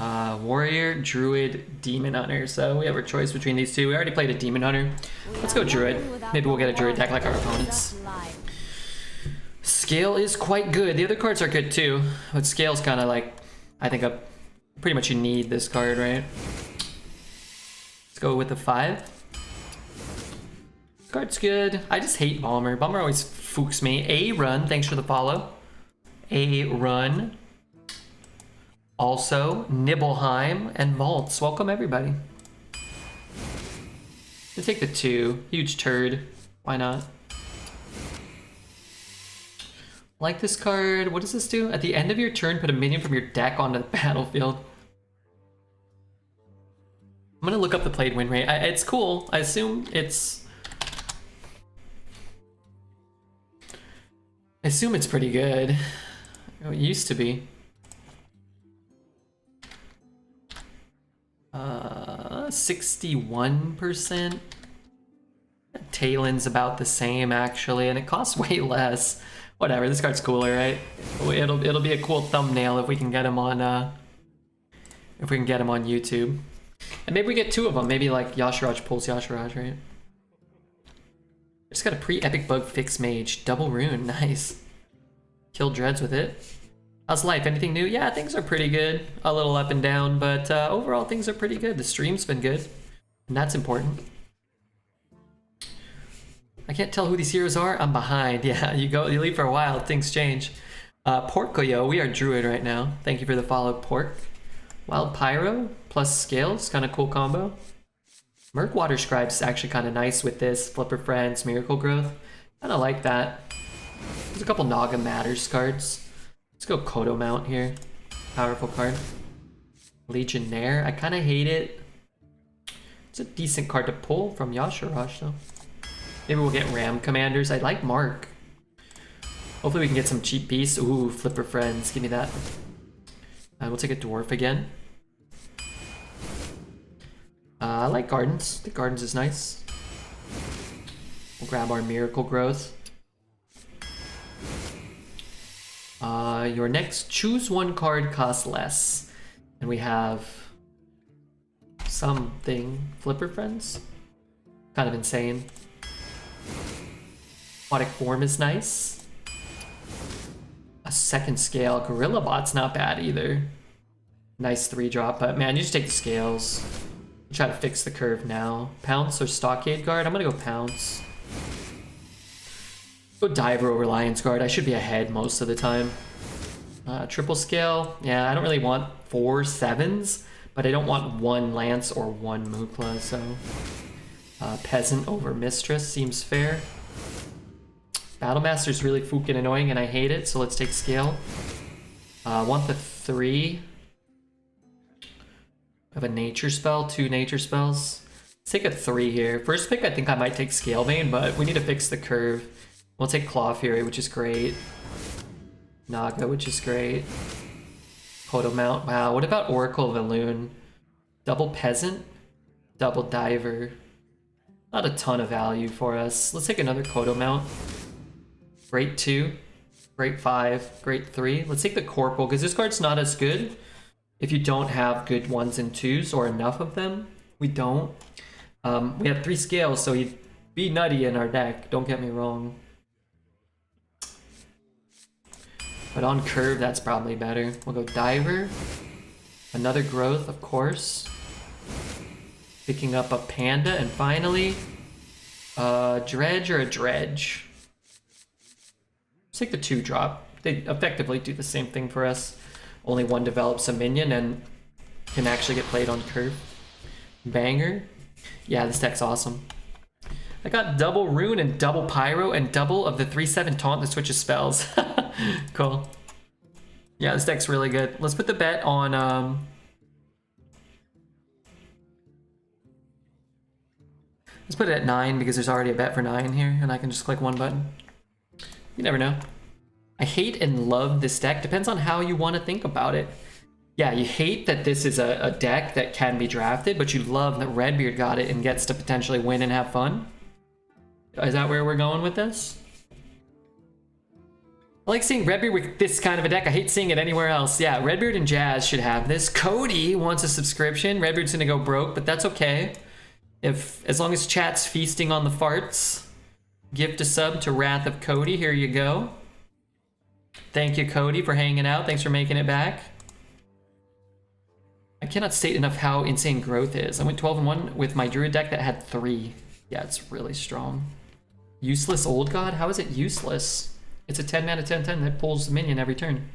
Warrior, Druid, Demon Hunter. So we have a choice between these two. We already played a Demon Hunter. Let's go Druid. Maybe we'll get a Druid deck like our opponents. Scale is quite good. The other cards are good too, but Scale's kind of like, I think pretty much you need this card, right? Let's go with the 5. This card's good. I just hate Bomber. Bomber always fooks me. A run, thanks for the follow. A run. Also, Nibelheim and Maltz. Welcome, everybody. We'll take the 2. Huge turd. Why not? Like this card. What does this do? At the end of your turn, put a minion from your deck onto the battlefield. I'm gonna look up the played win rate. It's cool. I assume it's pretty good. It used to be. 61%. Talon's about the same actually, and it costs way less. Whatever, this card's cooler, right? It'll be a cool thumbnail if we can get him on YouTube. And maybe we get 2 of them. Maybe like Yashiraj pulls Yashiraj, right? Just got a pre-epic bug fix mage. Double rune, nice. Kill dreads with it. How's life? Anything new? Yeah, things are pretty good. A little up and down, but overall things are pretty good. The stream's been good, and that's important. I can't tell who these heroes are. I'm behind. Yeah, you leave for a while, things change. Porkoyo, we are Druid right now. Thank you for the follow, Pork. Wild Pyro plus Scales, kind of cool combo. Murkwater Scribe's is actually kind of nice with this. Flipper Friends, Miracle Growth. Kind of like that. There's a couple Naga Matters cards. Let's go Kodo Mount here. Powerful card. Legionnaire. I kind of hate it. It's a decent card to pull from Yashiraj though. Maybe we'll get Ram Commanders. I like Mark. Hopefully we can get some cheap piece. Ooh, Flipper Friends. Give me that. We'll take a Dwarf again. I like Gardens. The Gardens is nice. We'll grab our Miracle Growth. Your next choose one card costs less. And we have something. Flipper Friends? Kind of insane. Aquatic Form is nice. A second scale. Gorilla Bot's not bad either. Nice 3-drop, but man, you just take the scales. Try to fix the curve now. Pounce or Stockade Guard? I'm gonna go Pounce. Go Diver over Lion's Guard. I should be ahead most of the time. Triple scale. Yeah, I don't really want 4 7s, but I don't want 1 Lance or 1 Mukla, so... Peasant over Mistress seems fair. Battlemaster's really fucking annoying and I hate it, so let's take scale. Want the 3. I have a nature spell, 2 nature spells. Let's take a 3 here. First pick, I think I might take Scalebane, but we need to fix the curve. We'll take Claw Fury, which is great. Naga, which is great. Kodo Mount. Wow, what about Oracle of Elune? Double Peasant, double Diver. Not a ton of value for us. Let's take another Kodo Mount. Great 2, great 5, great 3. Let's take the Corporal, because this card's not as good if you don't have good 1s and 2s, or enough of them. We don't. We have 3 scales, so he'd be nutty in our deck, don't get me wrong. But on curve, that's probably better. We'll go Diver. Another Growth, of course. Picking up a Panda, and finally, a Dredge or a Dredge. Let's take the 2-drop. They effectively do the same thing for us. Only one develops a minion and can actually get played on curve. Banger. Yeah, this deck's awesome. I got double Rune and double Pyro and double of the 3/7 taunt that switches spells. Cool. Yeah, this deck's really good. Let's put the bet on... Let's put it at 9 because there's already a bet for 9 here and I can just click one button. You never know. I hate and love this deck. Depends on how you want to think about it. Yeah, you hate that this is a deck that can be drafted, but you love that Redbeard got it and gets to potentially win and have fun. Is that where we're going with this? I like seeing Redbeard with this kind of a deck. I hate seeing it anywhere else. Yeah, Redbeard and Jazz should have this. Cody wants a subscription. Redbeard's gonna go broke, but that's okay. As long as chat's feasting on the farts. Gift a sub to Wrath of Cody. Here you go. Thank you, Cody, for hanging out. Thanks for making it back. I cannot state enough how insane growth is. I went 12-1 with my Druid deck that had 3. Yeah, it's really strong. Useless Old God? How is it useless? It's a 10 mana 10/10 that pulls a minion every turn.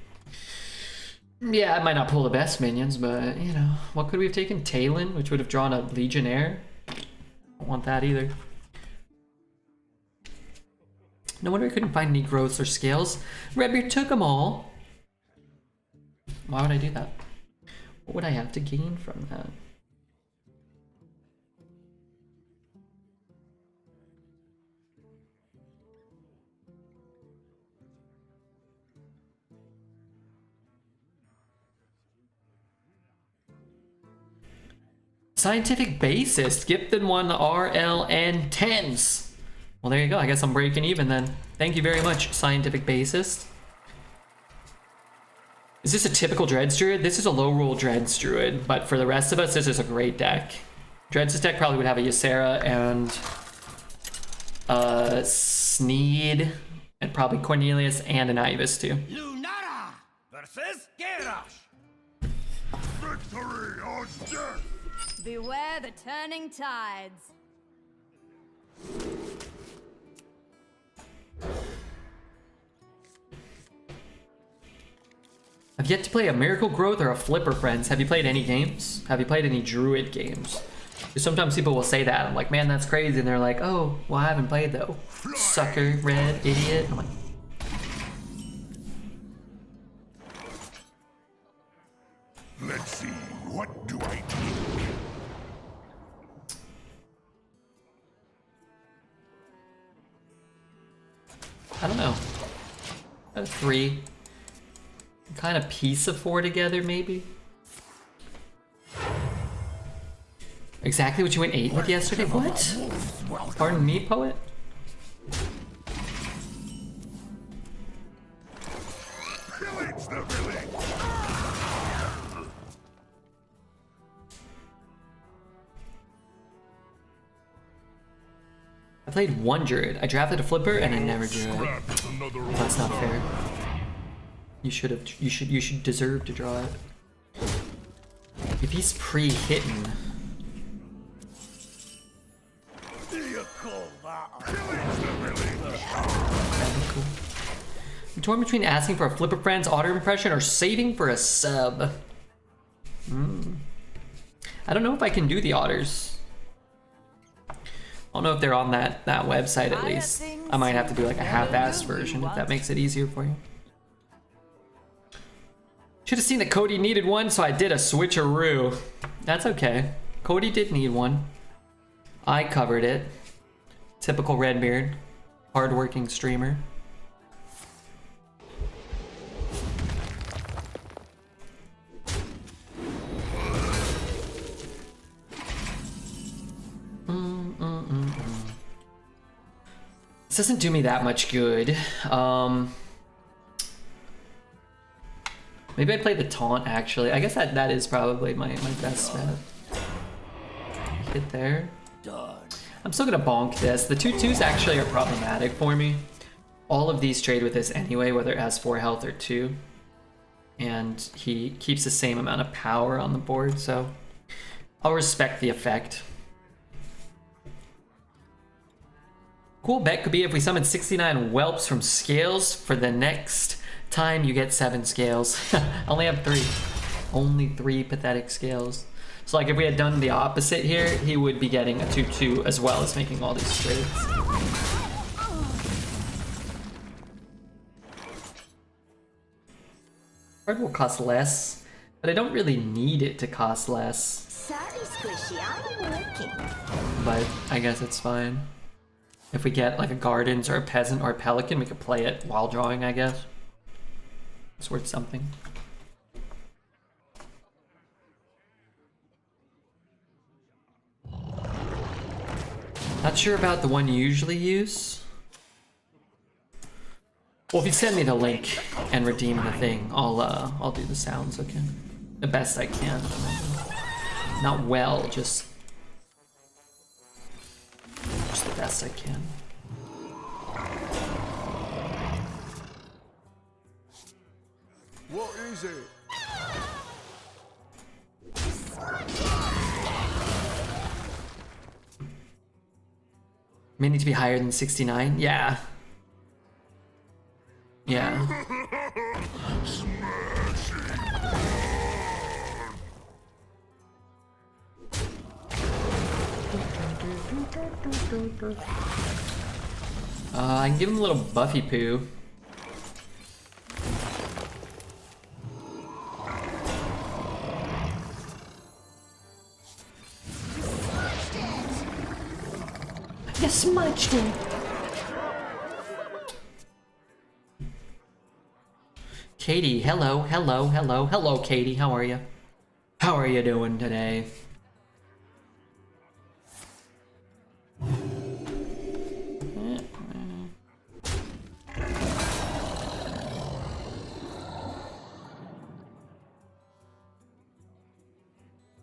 Yeah, it might not pull the best minions, but, you know, what could we have taken? Talon, which would have drawn a Legionnaire. Don't want that either. No wonder I couldn't find any growths or scales. Redbeard took them all. Why would I do that? What would I have to gain from that? Scientific basis, gifted one RLN 10s. Well, there you go. I guess I'm breaking even then. Thank you very much, Scientific Bassist. Is this a typical Dreads Druid? This is a low roll Dreads Druid, but for the rest of us, this is a great deck. Dreads' deck probably would have a Ysera and Sneed, and probably Cornelius and an Ibis too. Lunara versus Garrosh. Victory or death! Beware the turning tides. I've yet to play a Miracle Growth or a Flipper, friends. Have you played any games? Have you played any Druid games? Because sometimes people will say that. I'm like, man, that's crazy. And they're like, oh, well, I haven't played though. Sucker, red, idiot. I'm like, Let's see, what do I do? I don't know. A 3. Kind of piece of 4 together, maybe? Exactly what you went 8 with yesterday? What? Pardon me, poet? Pillage the village! I played 1 Druid. I drafted a Flipper and I never drew it. That's not fair. You should deserve to draw it. If he's pre-hitting. Cool. I'm torn between asking for a Flipper Friends auto impression or saving for a sub. I don't know if I can do the otters. I don't know if they're on that website at least. I might have to do like a half-assed version if that makes it easier for you. Should have seen that Cody needed one, so I did a switcheroo. That's okay. Cody did need one. I covered it. Typical Redbeard. Hardworking streamer. This doesn't do me that much good. Maybe I play the taunt, actually. I guess that is probably my best bet. Hit there. I'm still gonna bonk this. The 2/2s actually are problematic for me. All of these trade with this anyway, whether it has 4 health or 2. And he keeps the same amount of power on the board, so I'll respect the effect. Cool bet could be if we summon 69 whelps from scales for the next time you get 7 scales. I only have 3. Only 3 pathetic scales. So like if we had done the opposite here, he would be getting a 2/2 as well as making all these trades. Card will cost less, but I don't really need it to cost less. Sorry, Squishy, I'm working. But I guess it's fine. If we get like a Gardens or a Peasant or a Pelican, we could play it while drawing, I guess. It's worth something. Not sure about the one you usually use. Well, if you send me the link and redeem the thing, I'll do the sounds, okay? The best I can. Not well, just the best I can. What is it? May need to be higher than 69? Yeah. Yeah. I can give him a little Buffy poo. You smudged it. Katie, hello, hello, hello, hello, Katie. How are you? How are you doing today?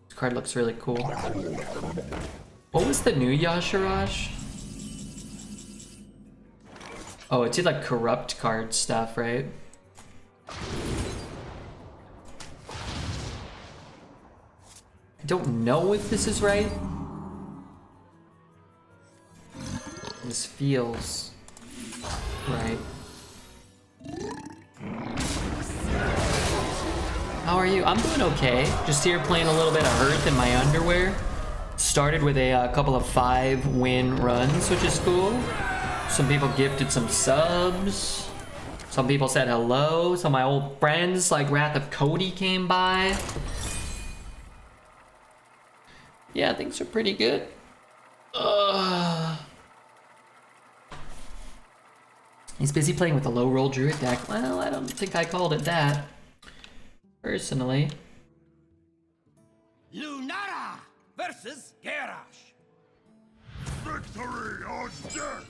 This card looks really cool. What was the new Yashirash? Oh, it did like corrupt card stuff, right? I don't know if this is right. This feels right. How are you? I'm doing okay. Just here playing a little bit of Hearth in my underwear. Started with a couple of 5-win runs, which is cool. Some people gifted some subs. Some people said hello. Some of my old friends like Wrath of Cody came by. Yeah, things are pretty good. He's busy playing with a low roll Druid deck. Well, I don't think I called it that. Personally. Lunara versus Garrosh. Victory or death!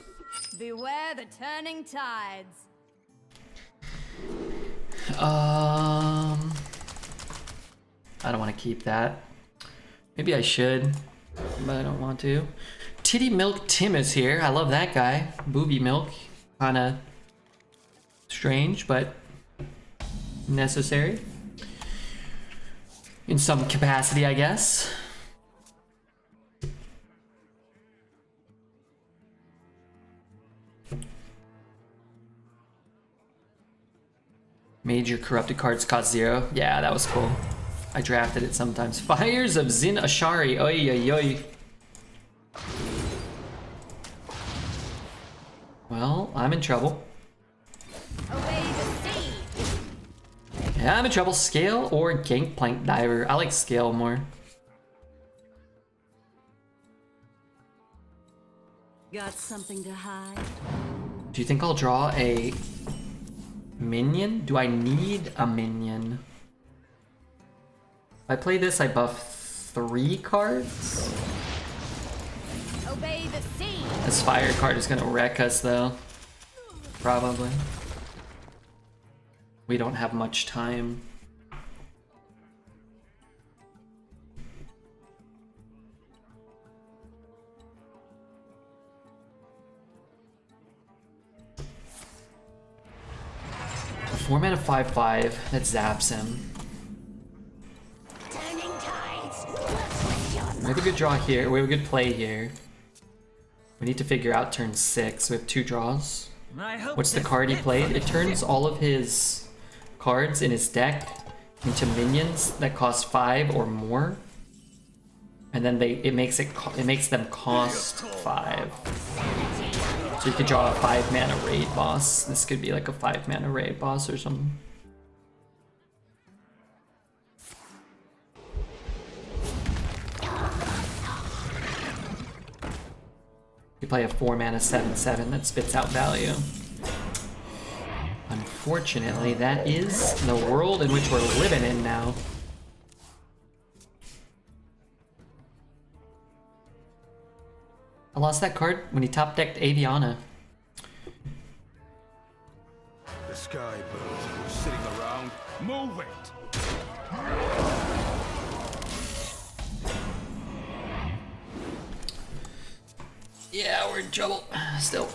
Beware the turning tides. I don't want to keep that. Maybe I should, but I don't want to. Titty Milk Tim is here. I love that guy. Booby Milk. Kinda strange, but necessary. In some capacity, I guess. Major corrupted cards cost 0. Yeah, that was cool. I drafted it sometimes. Fires of Zin Ashari. Oy, oy, oy. Well, I'm in trouble. Away the sea. Yeah, I'm in trouble. Scale or Gangplank Diver. I like Scale more. Got something to hide? Do you think I'll draw a minion? Do I need a minion? If I play this, I buff 3 cards. Obey the sea. This fire card is gonna wreck us though. Probably. We don't have much time. A 4-mana 5/5 that zaps him. Turning tides. We have a good draw here. We have a good play here. We need to figure out turn 6. We have 2 draws. What's the card he played? It turns all of his cards in his deck into minions that cost 5 or more, and then it makes them cost 5. So you could draw a 5-mana raid boss. This could be like a 5-mana raid boss or something. You play a 4-mana 7/7 that spits out value. Unfortunately, that is the world in which we're living in now. I lost that card when he top decked Aviana. we're in trouble. Still.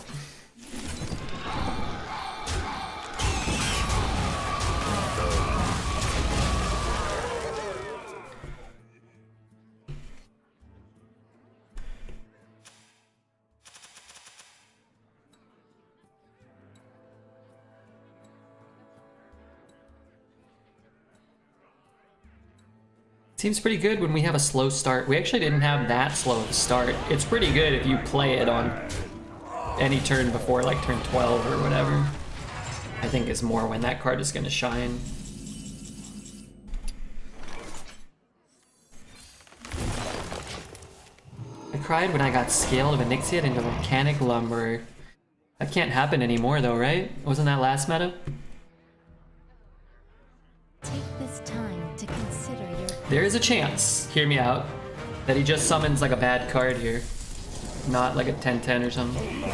Seems pretty good when we have a slow start. We actually didn't have that slow of a start. It's pretty good if you play it on any turn before like turn 12 or whatever. I think is more when that card is going to shine. I cried when I got scaled of Onyxiate into Volcanic Lumber. That can't happen anymore though, right? Wasn't that last meta? Take this time to consider your... There is a chance, hear me out, that he just summons like a bad card here. Not like a 10-10 or something.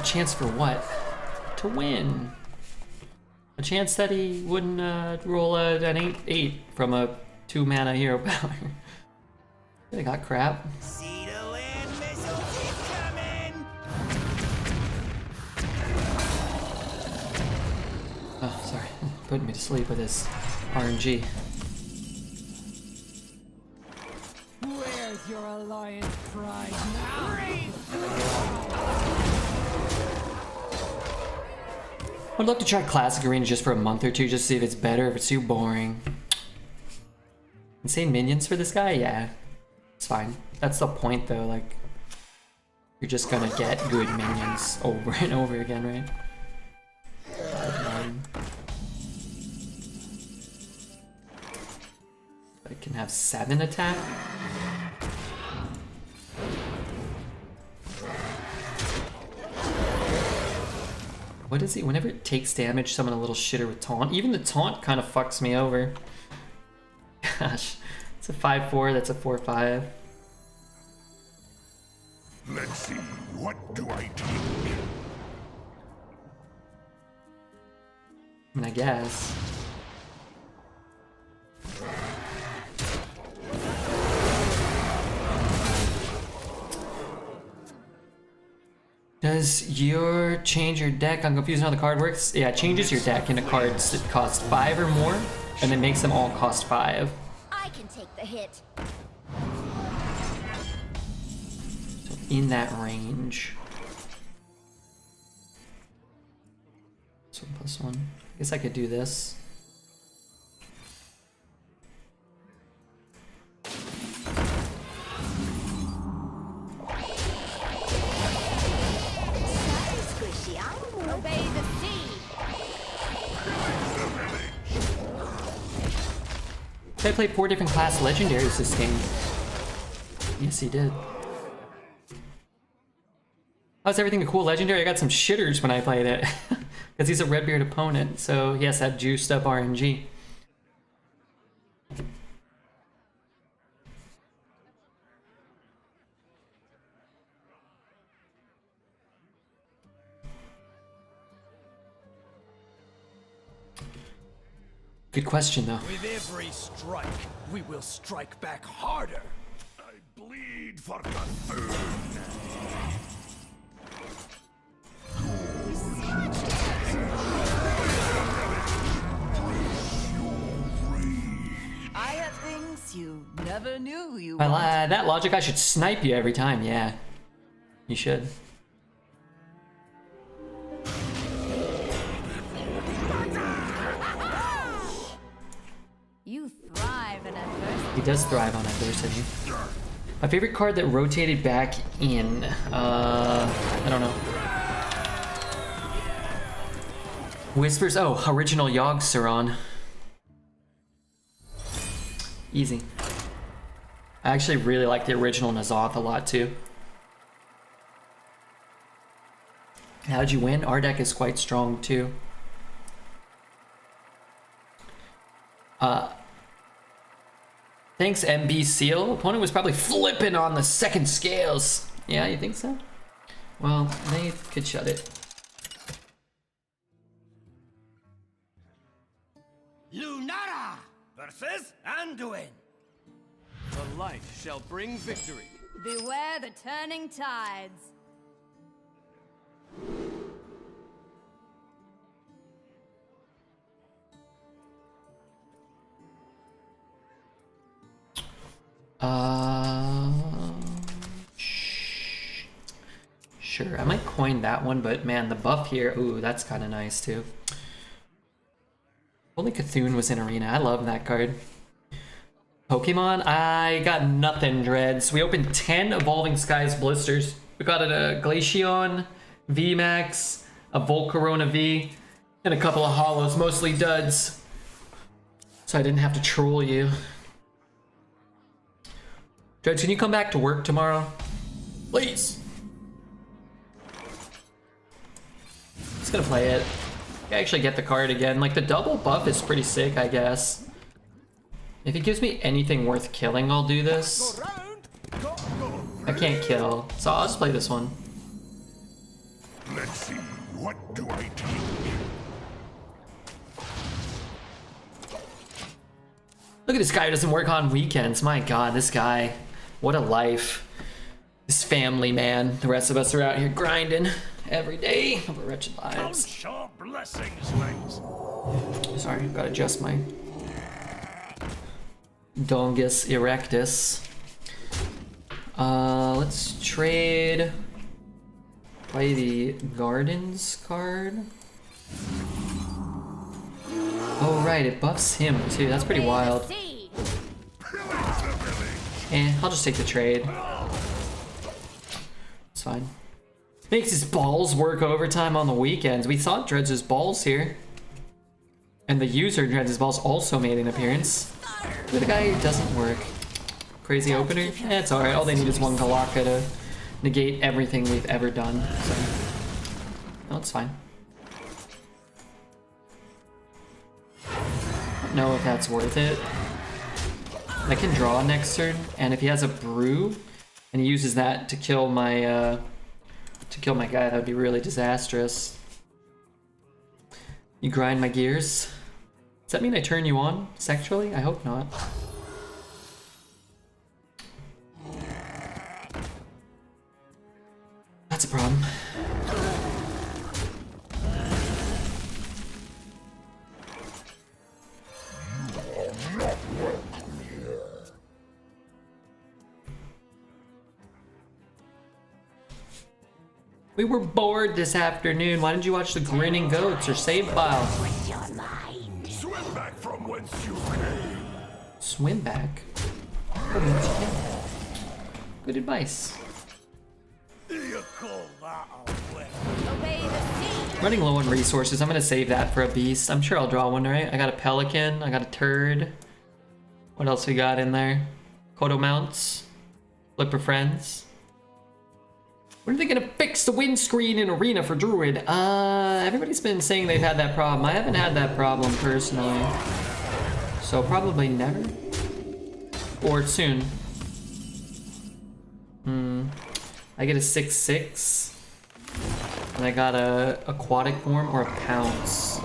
Chance for what? To win. A chance that he wouldn't roll an 8/8 from a 2-mana hero power. They got crap. See the land missiles incoming! Oh, sorry. Putting me to sleep with his RNG. Where's your alliance pride now? I'd love to try Classic Arena just for a month or two, just to see if it's better, if it's too boring. Insane minions for this guy? Yeah. It's fine. That's the point though, like... You're just gonna get good minions over and over again, right? I can have 7 attack? What is he? Whenever it takes damage, summon a little shitter with taunt. Even the taunt kind of fucks me over. Gosh. It's a 5/4, that's a 4/5. Let's see, what do I take? I mean, I guess. Does your change your deck? I'm confused on how the card works. Yeah, it changes your deck into cards that cost 5 or more, and then makes them all cost 5. I can take the hit. So in that range. So +1. I guess I could do this. Obey the sea. I played 4 different class legendaries this game. Yes, he did. How's everything a cool legendary? I got some shitters when I played it. Because he's a Redbeard opponent, so yes, I have juiced up RNG. Good question, though. With every strike, we will strike back harder. I bleed for Cthulhu. I have things you never knew you Well, wanted. that logic, I should snipe you every time. Yeah, you should. You thrive in adversity. He does thrive on adversity. My favorite card that rotated back in. I don't know. Whispers. Oh, original Yogg-Saron. Easy. I actually really like the original N'Zoth a lot too. How'd you win? Our deck is quite strong too. Thanks, MB Seal. Opponent was probably flipping on the second scales. Yeah, you think so? Well, they could shut it. Lunara versus Anduin. The light shall bring victory. Beware the turning tides. Sure, I might coin that one, but man, the buff here, ooh, that's kind of nice too. Only Cthulhu was in Arena. I love that card. Pokemon, I got nothing, Dreads. We opened 10 Evolving Skies blisters. We got a Glaceon, VMAX, a Volcarona V, and a couple of hollows, mostly duds. So I didn't have to troll you. Dreads, can you come back to work tomorrow? Please. Just gonna play it. I actually get the card again. Like, the double buff is pretty sick, I guess. If he gives me anything worth killing, I'll do this. I can't kill, so I'll just play this one. Let's see, what do I take? Look at this guy who doesn't work on weekends. My god, this guy. What a life. This family, man. The rest of us are out here grinding every day of our wretched lives. Count your blessings, mates. Sorry, gotta adjust my Dongus Erectus. Let's trade. Play the Gardens card. Oh right, it buffs him too. That's pretty wild. I'll just take the trade. It's fine. Makes his balls work overtime on the weekends. We saw Dredge's balls here. And the user Dredge's balls also made an appearance. Look at the guy who doesn't work. Crazy opener? It's alright. All they need is one Galaka to negate everything we've ever done. So, no, it's fine. I don't know if that's worth it. I can draw next turn, and if he has a brew, and he uses that to kill my guy, that would be really disastrous. You grind my gears. Does that mean I turn you on sexually? I hope not. That's a problem. We were bored this afternoon. Why didn't you watch the Grinning Goats or Save File? Swim back from whence you came. Swim back? Good advice. You call that a way? Obey the sea. Running low on resources. I'm gonna save that for a beast. I'm sure I'll draw one, right? I got a Pelican. I got a Turd. What else we got in there? Kodo Mounts. Flipper Friends. When are they gonna fix the windscreen in Arena for Druid? Everybody's been saying they've had that problem. I haven't had that problem personally. So probably never. Or soon. I get a 6/6. And I got a Aquatic Form or a Pounce.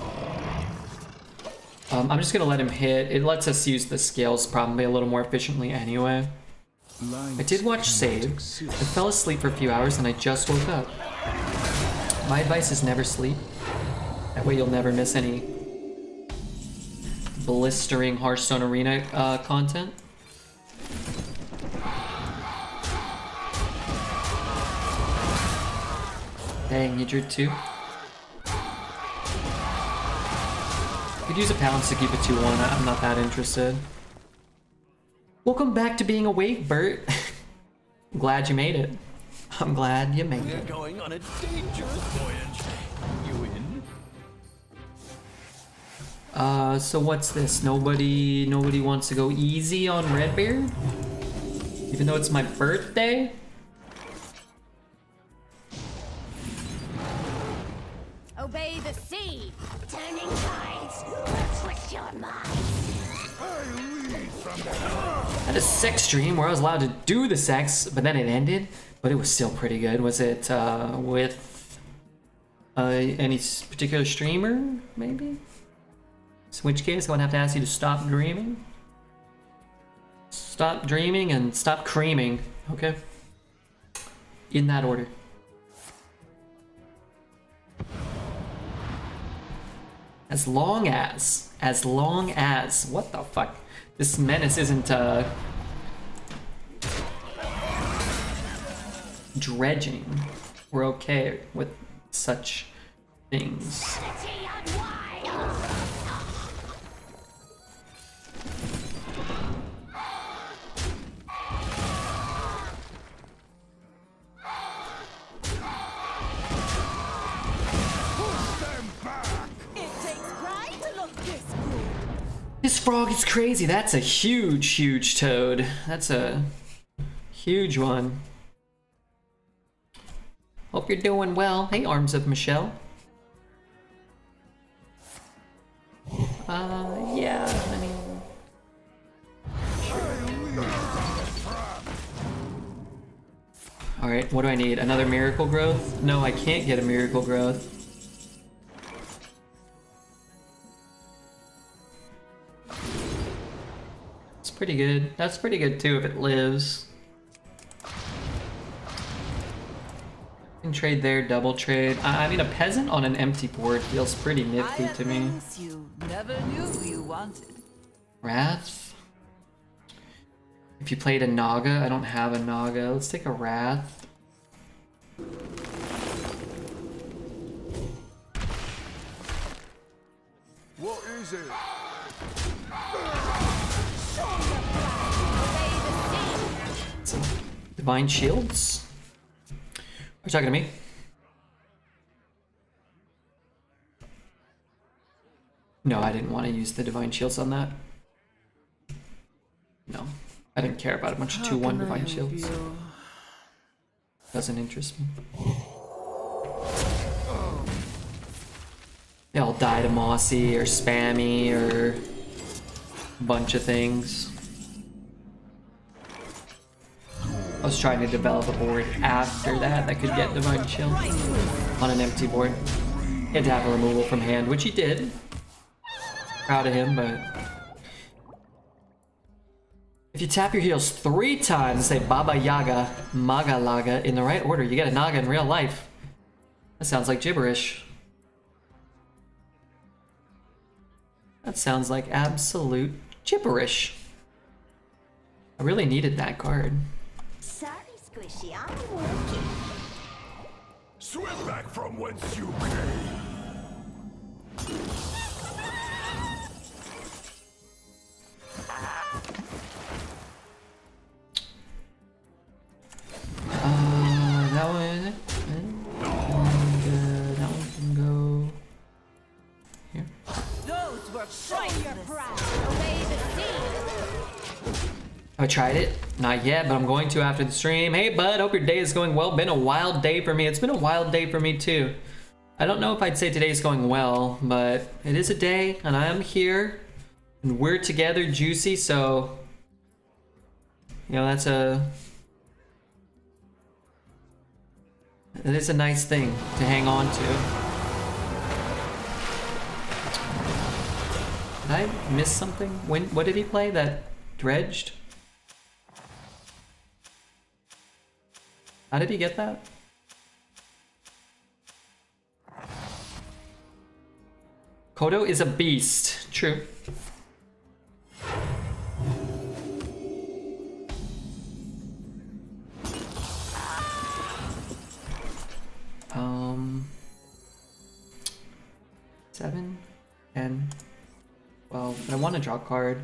I'm just gonna let him hit. It lets us use the scales probably a little more efficiently anyway. I did watch Save. I fell asleep for a few hours and I just woke up. My advice is never sleep. That way you'll never miss any blistering Hearthstone Arena content. Dang, you drew 2. Could use a Pounce to keep it 2-1. I'm not that interested. Welcome back to being awake, Bert. I'm glad you made it. I'm glad you made We're it. going on a dangerous voyage. You in? So what's this? Nobody wants to go easy on Redbeard? Even though it's my birthday? Obey the sea. Turning tides will twist your mind. I had a sex stream where I was allowed to do the sex, but then it ended. But it was still pretty good. Was it with any particular streamer, maybe? In which case, I would have to ask you to stop dreaming. Stop dreaming and stop creaming, okay? In that order. As long as, what the fuck? This menace isn't, dredging. We're okay with such things. This frog is crazy. That's a huge, huge toad. That's a huge one. Hope you're doing well. Hey, Arms of Michelle. Yeah, I mean... Alright, what do I need? Another Miracle Growth? No, I can't get a Miracle Growth. It's pretty good. That's pretty good too if it lives. Can trade there, double trade. I mean, a peasant on an empty board feels pretty nifty to me. Things you never knew you wanted. Wrath? If you played a Naga, I don't have a Naga. Let's take a Wrath. What is it? Divine Shields? Are you talking to me? No, I didn't want to use the Divine Shields on that. No, I didn't care about a bunch of 2-1 Divine Shields. Doesn't interest me. They all die to Mossy or Spammy or a bunch of things. I was trying to develop a board after that could get Divine Shield on an empty board. He had to have a removal from hand, which he did. Proud of him, but... If you tap your heels 3 times and say Baba Yaga, Maga Laga in the right order, you get a Naga in real life. That sounds like gibberish. That sounds like absolute gibberish. I really needed that card. Sorry, Squishy, I'm working. Swim back from whence you came. That one. And, that one can go here. Those were priceless. Obey the sea. Have I tried it? Not yet, but I'm going to after the stream. Hey, bud, hope your day is going well. Been a wild day for me. It's been a wild day for me, too. I don't know if I'd say today's going well, but it is a day, and I am here, and we're together, Juicy, so... You know, that's a... It is a nice thing to hang on to. Did I miss something? What did he play? That dredged? How did he get that? Kodo is a beast. True. Seven, 10, 12. I want to draw a card.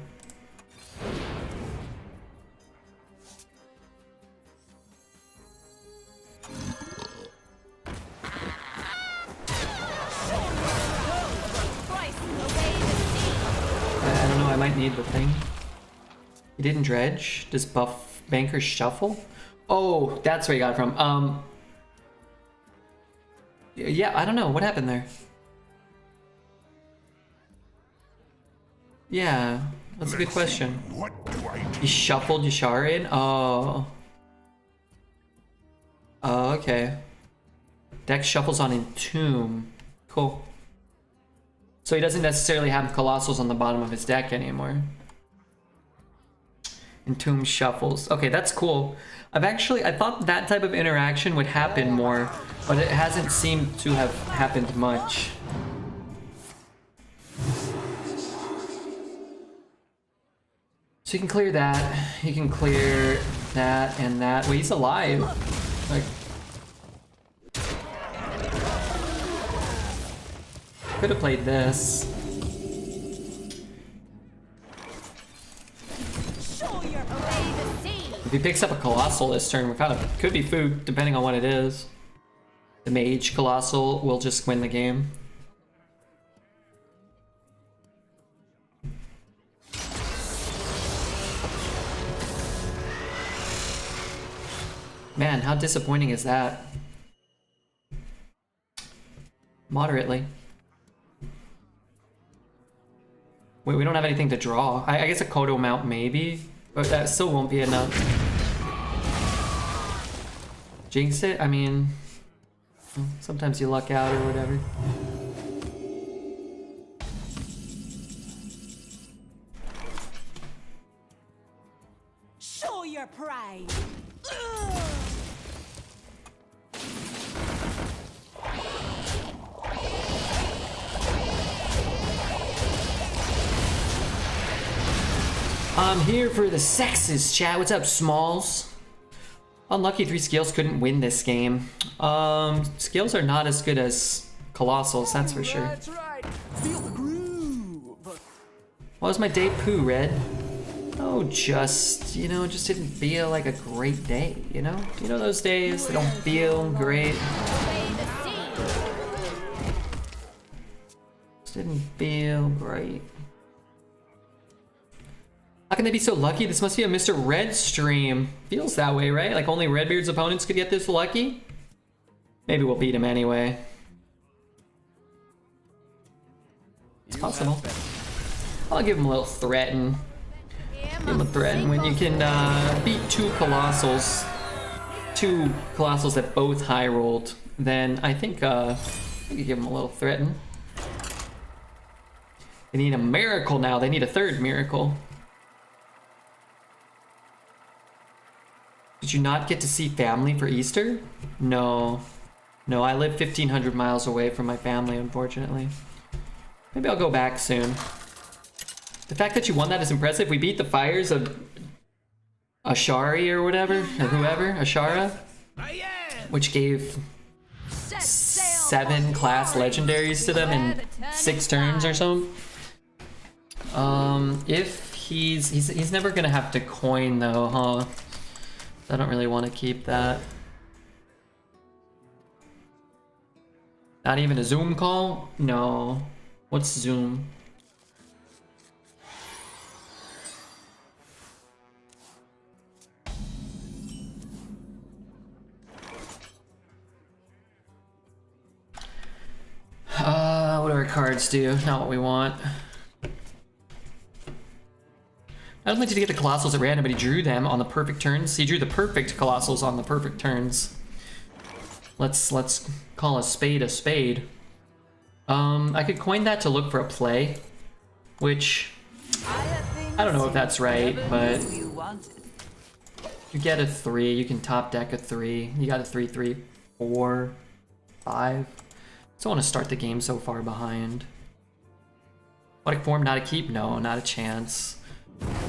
I don't know, I might need the thing. He didn't dredge. Does buff Banker Shuffle? Oh, that's where you got it from. Yeah, I don't know. What happened there? Yeah, that's a good question. What do I do? You shuffled Yashara in? Oh. Oh, okay. Deck shuffles on Entomb. Cool. So he doesn't necessarily have Colossals on the bottom of his deck anymore. Entomb shuffles. Okay, that's cool. I thought that type of interaction would happen more, but it hasn't seemed to have happened much. So you can clear that. You can clear that and that. Wait, he's alive. Like, could have played this. If he picks up a Colossal this turn, we're kind of could be food depending on what it is. The Mage Colossal will just win the game. Man, how disappointing is that? Moderately. Wait, we don't have anything to draw. I guess a Kodo Mount maybe, but that still won't be enough. Jinx it? I mean, sometimes you luck out or whatever. Show your pride. I'm here for the sexes, chat. What's up, Smalls? Unlucky 3 scales couldn't win this game. Scales are not as good as Colossals, that's for sure. That's right. Feel the groove. What was my day, Pooh, Red? Oh, just didn't feel like a great day, you know? You know those days that don't feel great? Just didn't feel great. How can they be so lucky? This must be a Mr. Red stream. Feels that way, right? Like only Redbeard's opponents could get this lucky? Maybe we'll beat him anyway. It's possible. I'll give him a little threaten. Give him a threaten when you can beat two Colossals that both high rolled. Then I think you give him a little threaten. They need a miracle now. They need a third miracle. Did you not get to see family for Easter? No. No, I live 1,500 miles away from my family, unfortunately. Maybe I'll go back soon. The fact that you won that is impressive. We beat the fires of Ashari or whatever, or whoever, Ashara, which gave 7 class legendaries to them in 6 turns or something. If he's never gonna have to coin though, huh? I don't really want to keep that. Not even a Zoom call? No. What's Zoom? What do our cards do? Not what we want. Not only did he get the Colossals at random, but he drew them on the perfect turns. He drew the perfect Colossals on the perfect turns. Let's call a spade a spade. I could coin that to look for a play, which I don't know if that's right, but you get a 3. You can top deck a 3. You got a 3, 3, 4, 5. Don't want to start the game so far behind. Aquatic form, not a keep? No, not a chance.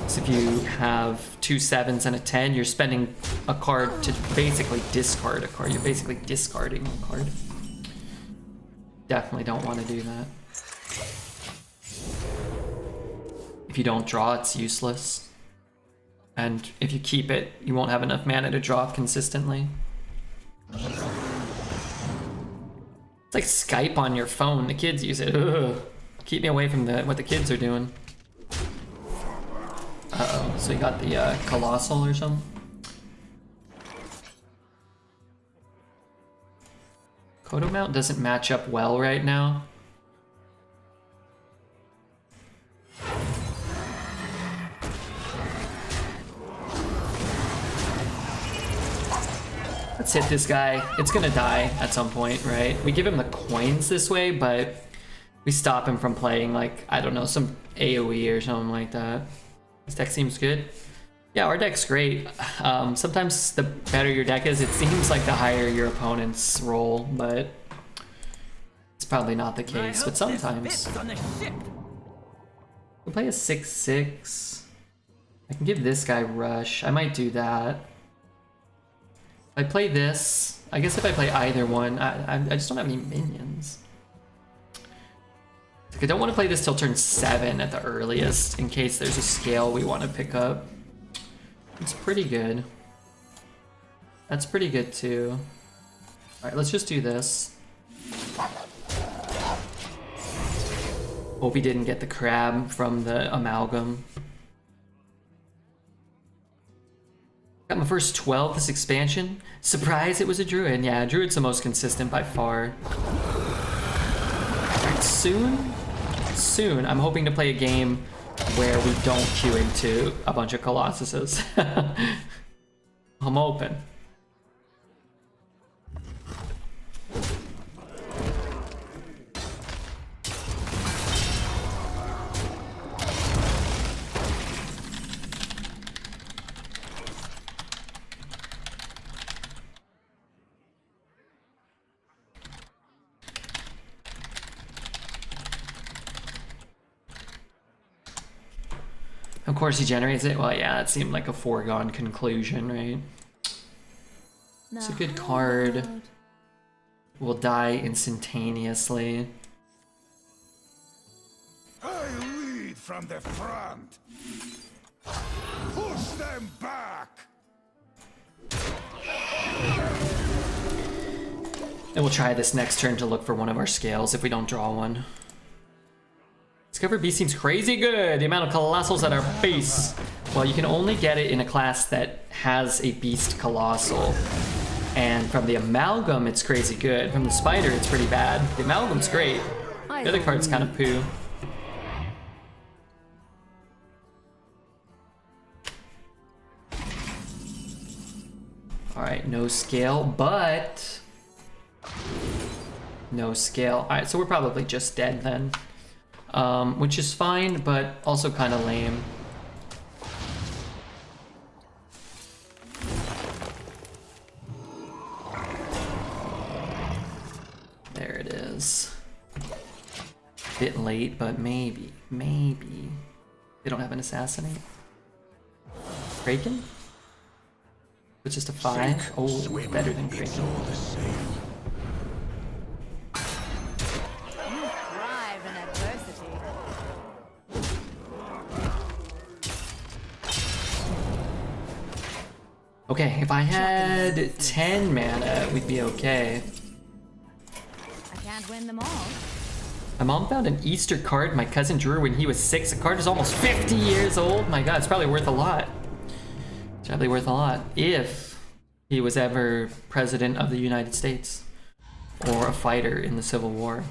So if you have 2 7s and a 10, you're spending a card to basically discard a card. You're basically discarding a card. Definitely don't want to do that. If you don't draw, it's useless. And if you keep it, you won't have enough mana to draw consistently. It's like Skype on your phone. The kids use it. Ugh. Keep me away from what the kids are doing. Uh-oh, so you got the Colossal or something? Kodo mount doesn't match up well right now. Let's hit this guy. It's gonna die at some point, right? We give him the coins this way, but we stop him from playing, like, I don't know, some AoE or something like that. This deck seems good. Yeah, our deck's great. Sometimes the better your deck is, it seems like the higher your opponent's roll, but it's probably not the case. But sometimes we'll play a 6/6. I can give this guy rush. I might do that. I play this. I guess if I play either one, I just don't have any minions. Like, I don't want to play this till turn 7 at the earliest, in case there's a scale we want to pick up. It's pretty good. That's pretty good too. Alright, let's just do this. Hope he didn't get the crab from the amalgam. Got my first 12 this expansion. Surprise, it was a Druid. Yeah, Druid's the most consistent by far. Alright, soon, I'm hoping to play a game where we don't queue into a bunch of Colossuses. I'm open. Of course he generates it. Well, yeah, it seemed like a foregone conclusion, right? It's a good card. Will die instantaneously. I lead from the front. Push them back. And we'll try this next turn to look for one of our scales if we don't draw one. Discover Beast seems crazy good. The amount of Colossals at our base. Well, you can only get it in a class that has a Beast Colossal. And from the Amalgam, it's crazy good. From the Spider, it's pretty bad. The Amalgam's great. The other card's kind of poo. Alright, no scale, but... no scale. Alright, so we're probably just dead then. Which is fine, but also kind of lame. There it is. Bit late, but maybe. They don't have an assassinate. Kraken? It's just a 5. Oh, better than Kraken. Okay, if I had 10 mana, we'd be okay. I can't win them all. My mom found an Easter card my cousin drew when he was 6. The card is almost 50 years old. My god, it's probably worth a lot. It's probably worth a lot if he was ever president of the United States or a fighter in the Civil War.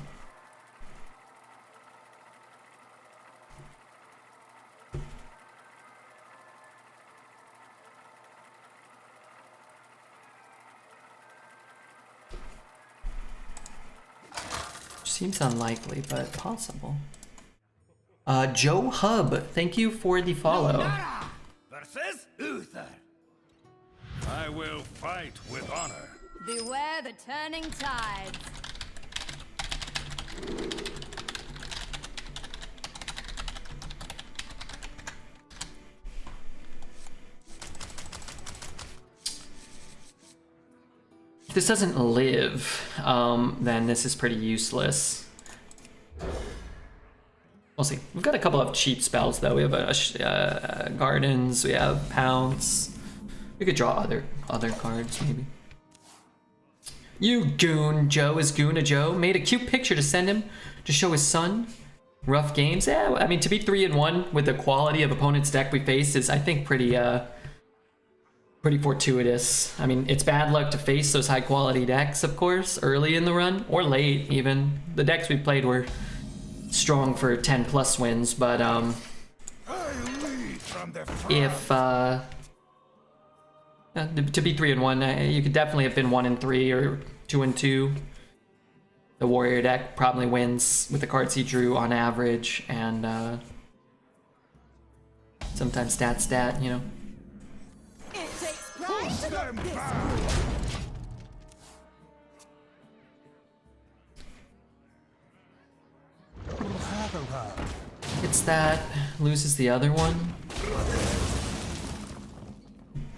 Seems unlikely, but possible. Joe Hub, thank you for the follow. Versus Uther. I will fight with honor. Beware the turning tides. If this doesn't live, then this is pretty useless. We'll see. We've got a couple of cheap spells though. We have Gardens, we have Pounce. We could draw other cards maybe. You goon, Joe is Goona Joe. Made a cute picture to send him to show his son. Rough games. Yeah, I mean, to be 3-1 with the quality of opponent's deck we face is, I think, pretty pretty fortuitous. I mean, it's bad luck to face those high quality decks, of course, early in the run, or late even. The decks we played were strong for 10 plus wins, but if to be 3-1, you could definitely have been 1-3 or 2-2. The warrior deck probably wins with the cards he drew on average, and sometimes stat, you know. It takes pride to look this It's that, loses the other one.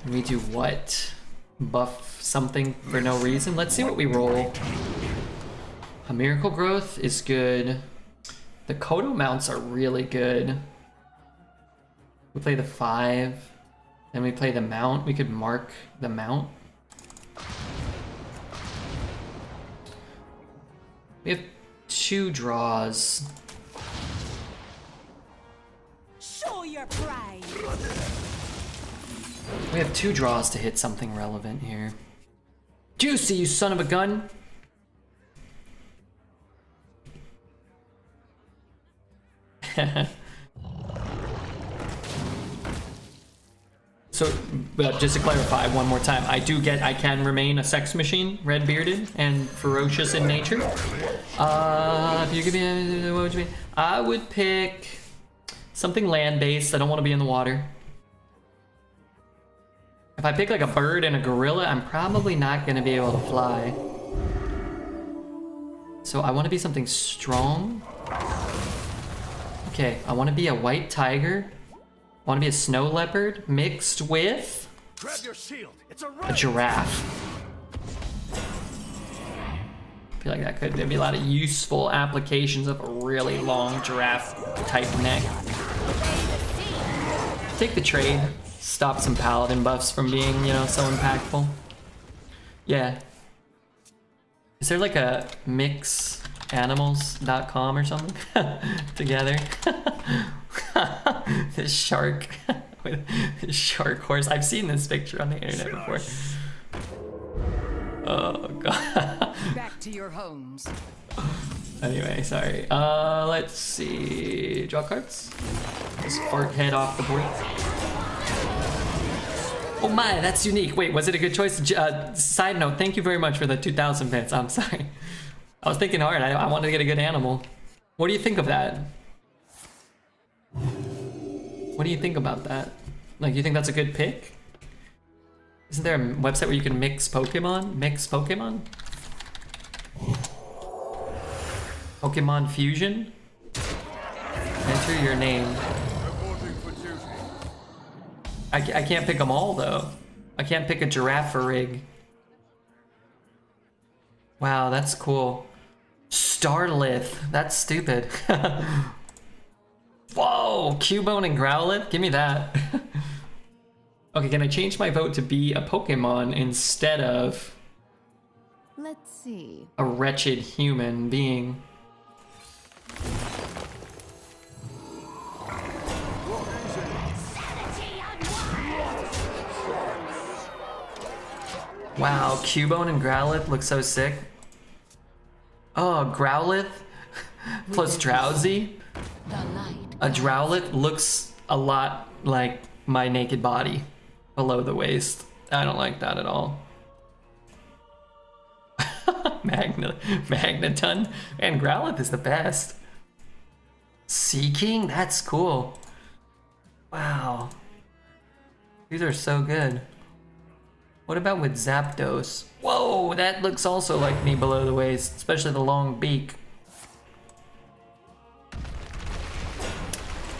And we do what? Buff something for no reason? Let's see what we roll. A Miracle Growth is good. The Kodo mounts are really good. We play the 5, then we play the mount. We could mark the mount. We have 2 draws. Show your pride. We have 2 draws to hit something relevant here. Juicy, you son of a gun! So, just to clarify one more time, I can remain a sex machine, red bearded and ferocious in nature. If you give me, what would you mean? I would pick something land-based. I don't want to be in the water. If I pick like a bird and a gorilla, I'm probably not going to be able to fly. So I want to be something strong. Okay, I want to be a white tiger. I want to be a snow leopard mixed with Grab your shield. It's a giraffe. I feel like there'd be a lot of useful applications of a really long giraffe type neck. Take the trade. Stop some paladin buffs from being, you know, so impactful. Yeah. Is there like a mixanimals.com or something together? This shark with this shark horse. I've seen this picture on the internet before. Oh god. Back to your homes. Anyway, sorry. Let's see. Draw cards. Just fart head off the board. Oh my, that's unique. Wait, was it a good choice? Side note, thank you very much for the 2,000 bits. I'm sorry. I was thinking hard. I wanted to get a good animal. What do you think of that? What do you think about that? Like, you think that's a good pick? Isn't there a website where you can mix Pokemon? Mix Pokemon? Pokemon Fusion? Enter your name. I can't pick them all, though. I can't pick a giraffe for rig. Wow, that's cool. Starlith. That's stupid. Whoa! Cubone and Growlithe? Give me that. Okay, can I change my vote to be a Pokemon instead of Let's see. a wretched human being? Wow, Cubone and Growlithe look so sick. Oh, Growlithe plus Drowsy. A Drowlithe looks a lot like my naked body below the waist. I don't like that at all. Magneton and Growlithe is the best. Seeking? That's cool. Wow. These are so good. What about with Zapdos? Whoa, that looks also like me below the waist, especially the long beak.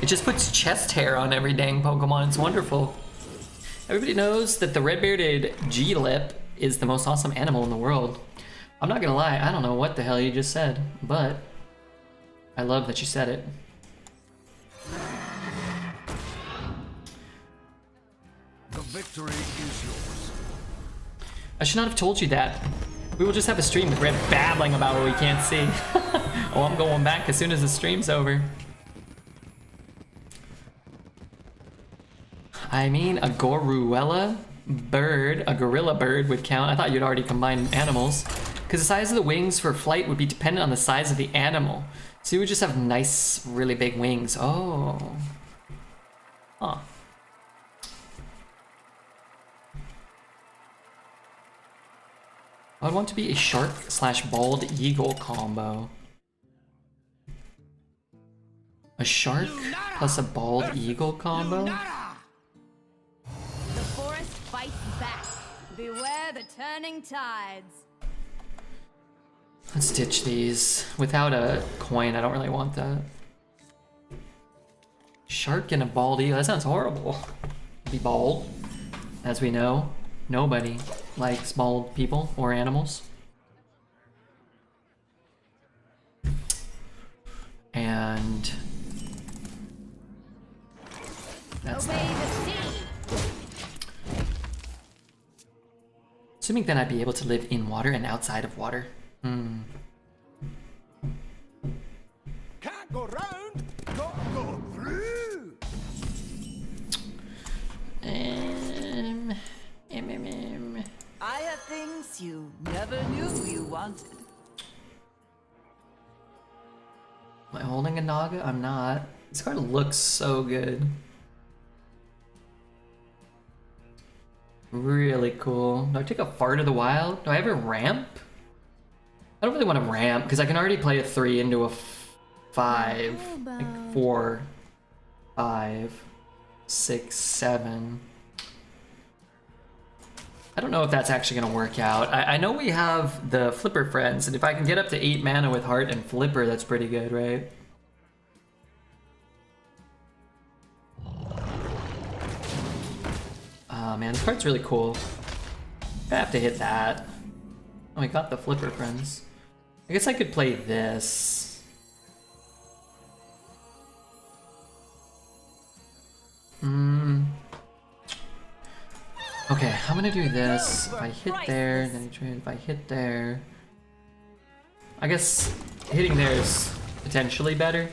It just puts chest hair on every dang Pokemon. It's wonderful. Everybody knows that the red-bearded G-Lip is the most awesome animal in the world. I'm not gonna lie, I don't know what the hell you just said, but I love that you said it. The victory is yours. I should not have told you that. We will just have a stream with Red babbling about what we can't see. Oh, I'm going back as soon as the stream's over. I mean, a Goruella bird, a gorilla bird would count. I thought you'd already combined animals. Because the size of the wings for flight would be dependent on the size of the animal. So you would just have nice, really big wings. Oh. Huh. I would want to be a shark/bald eagle combo. A shark plus a bald eagle combo? The forest fights back. Beware the turning tides. Let's ditch these. Without a coin, I don't really want that. Shark and a bald eagle, that sounds horrible. Be bald. As we know, nobody likes bald people or animals. And that's Obey that. the sea. Assuming then I'd be able to live in water and outside of water. Can't go round, gotta go through. I have things you never knew you wanted. Am I holding a Naga? I'm not. This card looks so good. Really cool. Do I take a Fart of the Wild? Do I ever ramp? I don't really want to ramp because I can already play a 3 into a 5. Like 4, 5, 6, 7. I don't know if that's actually going to work out. I know we have the Flipper friends, and if I can get up to 8 mana with Heart and Flipper, that's pretty good, right? Oh man, this card's really cool. I have to hit that. Oh, we got the Flipper friends. I guess I could play this. Okay, I'm gonna do this. If I hit there, then I trade. If I hit there, I guess hitting there is potentially better.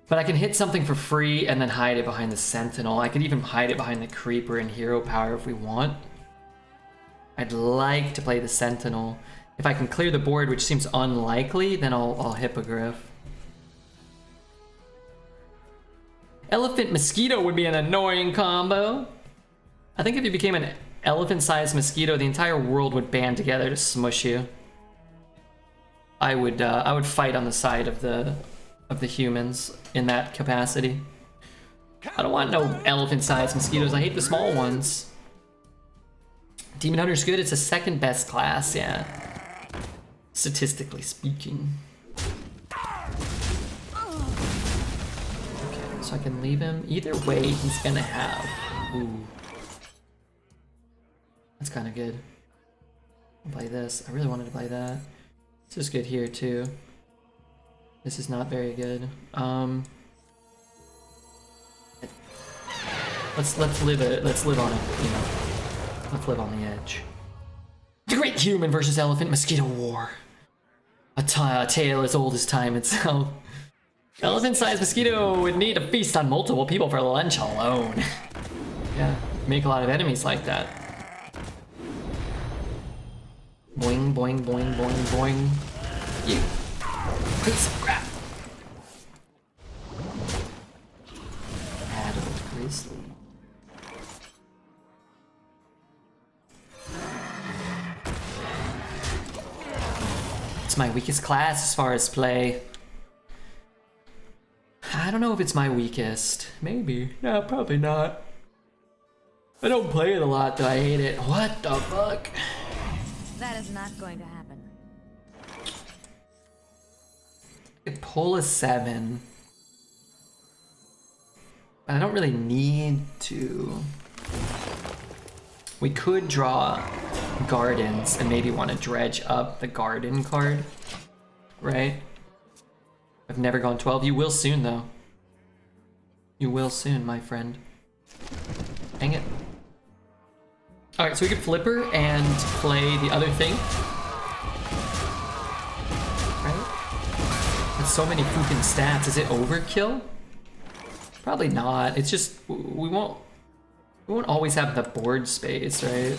But I can hit something for free and then hide it behind the Sentinel. I could even hide it behind the Creeper and Hero Power if we want. I'd like to play the Sentinel. If I can clear the board, which seems unlikely, then I'll Hippogriff. Elephant Mosquito would be an annoying combo. I think if you became an elephant-sized mosquito, the entire world would band together to smush you. I would fight on the side of the humans in that capacity. I don't want no elephant-sized mosquitoes. I hate the small ones. Demon Hunter's good. It's the second best class, yeah. Statistically speaking. Okay, so I can leave him. Either way, he's gonna have. Ooh. That's kind of good. I'll play this. I really wanted to play that. This is good here too. This is not very good. Let's live it. Let's live on it. You know, let's live on the edge. The Great Human versus Elephant Mosquito War. A tale as old as time itself. Elephant-sized mosquito would need to feast on multiple people for lunch alone. Yeah, make a lot of enemies like that. Boing, boing, boing, boing, boing. You piece of crap. Adult Grizzly. It's my weakest class as far as play. I don't know if it's my weakest. Maybe. No, probably not. I don't play it a lot though. I hate it. What the fuck? That is not going to happen. I could pull a 7. But I don't really need to. We could draw gardens and maybe want to dredge up the garden card. Right? I've never gone 12. You will soon though. You will soon, my friend. Dang it. Alright, so we could Flipper and play the other thing. Right? That's so many fucking stats. Is it overkill? Probably not. It's just, we won't We won't always have the board space, right?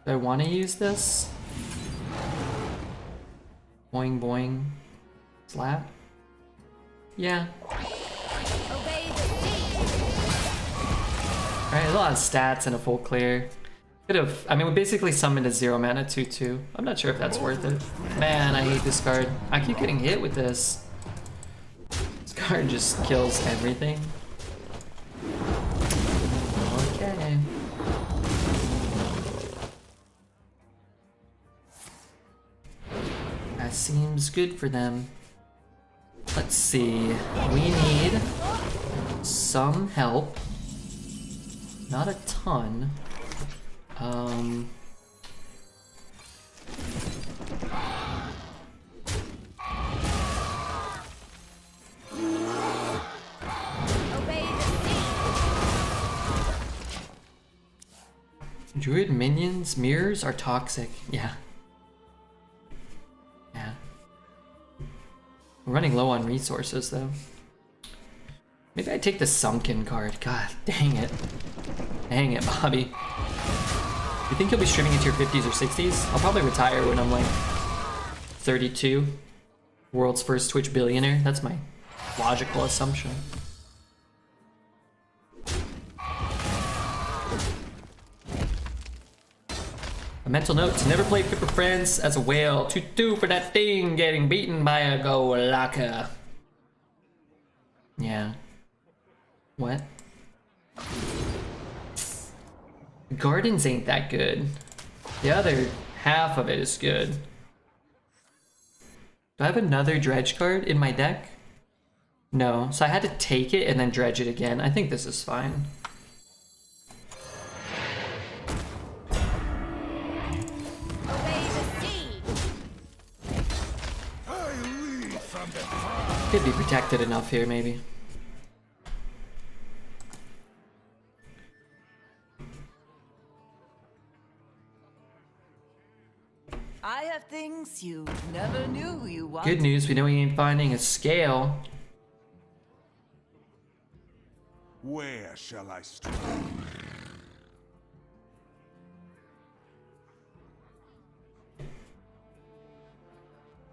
Do I want to use this? Boing boing. Slap? Yeah. Obey the sea. Alright, a lot of stats and a full clear. Could have, I mean, we basically summoned a 0 mana 2/2. I'm not sure if that's worth it. Man, I hate this card. I keep getting hit with this. This card just kills everything. Okay. That seems good for them. Let's see. We need some help. Not a ton. Obey the sea. Druid minions, mirrors are toxic. Yeah. Yeah. We're running low on resources though. Maybe I take the Sunken card. God dang it. Dang it, Bobby. You think you'll be streaming into your 50s or 60s? I'll probably retire when I'm like 32. World's first Twitch billionaire. That's my logical assumption. A mental note to never play Fit for Friends as a whale. 2-2 for that thing getting beaten by a Golaka. Yeah. What? Gardens ain't that good. The other half of it is good. Do I have another dredge card in my deck? No, so I had to take it and then dredge it again. I think this is fine. Obey the sea. I lead from the front. Could be protected enough here, maybe. I have things you never knew you wanted. Good news, we know we ain't finding a scale. Where shall I strike?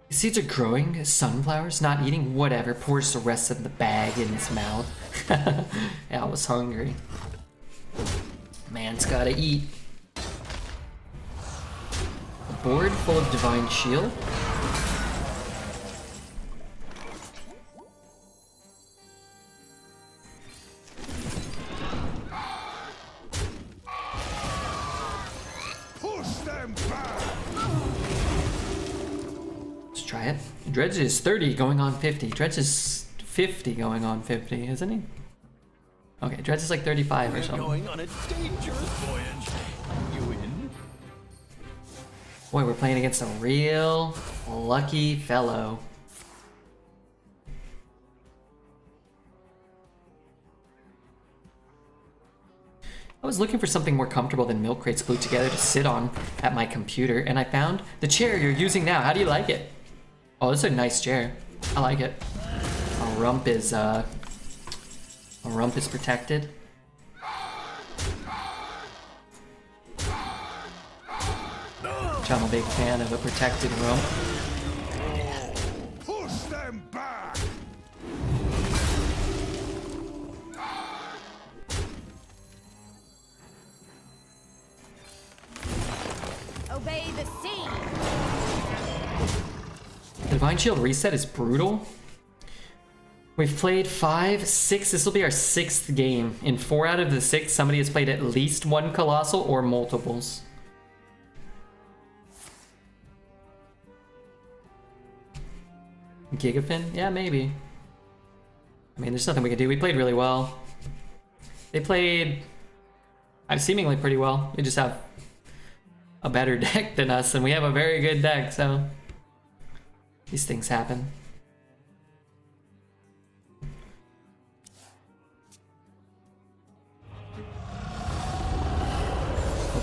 Seeds are growing, sunflowers, not eating, whatever. Pours the rest of the bag in his mouth. Yeah, I was hungry. Man's gotta eat. A board full of Divine Shield. Push them back! Let's try it. Dredge is 30 going on 50. Dredge is 50 going on 50, isn't he? Okay, Dredge is like 35 or We're something. going on a dangerous voyage. You in? Boy, we're playing against a real lucky fellow. I was looking for something more comfortable than milk crates glued together to sit on at my computer, and I found the chair you're using now. How do you like it? Oh, this is a nice chair. I like it. A rump is protected. Which I'm a big fan of a protected rump. Push them back! Obey the sea. The Divine Shield reset is brutal. We've played 5, 6. This will be our 6th game. In 4 out of the 6, somebody has played at least one Colossal or multiples. Gigafin? Yeah, maybe. I mean, there's nothing we can do. We played really well. They played seemingly pretty well. We just have a better deck than us, and we have a very good deck, so these things happen.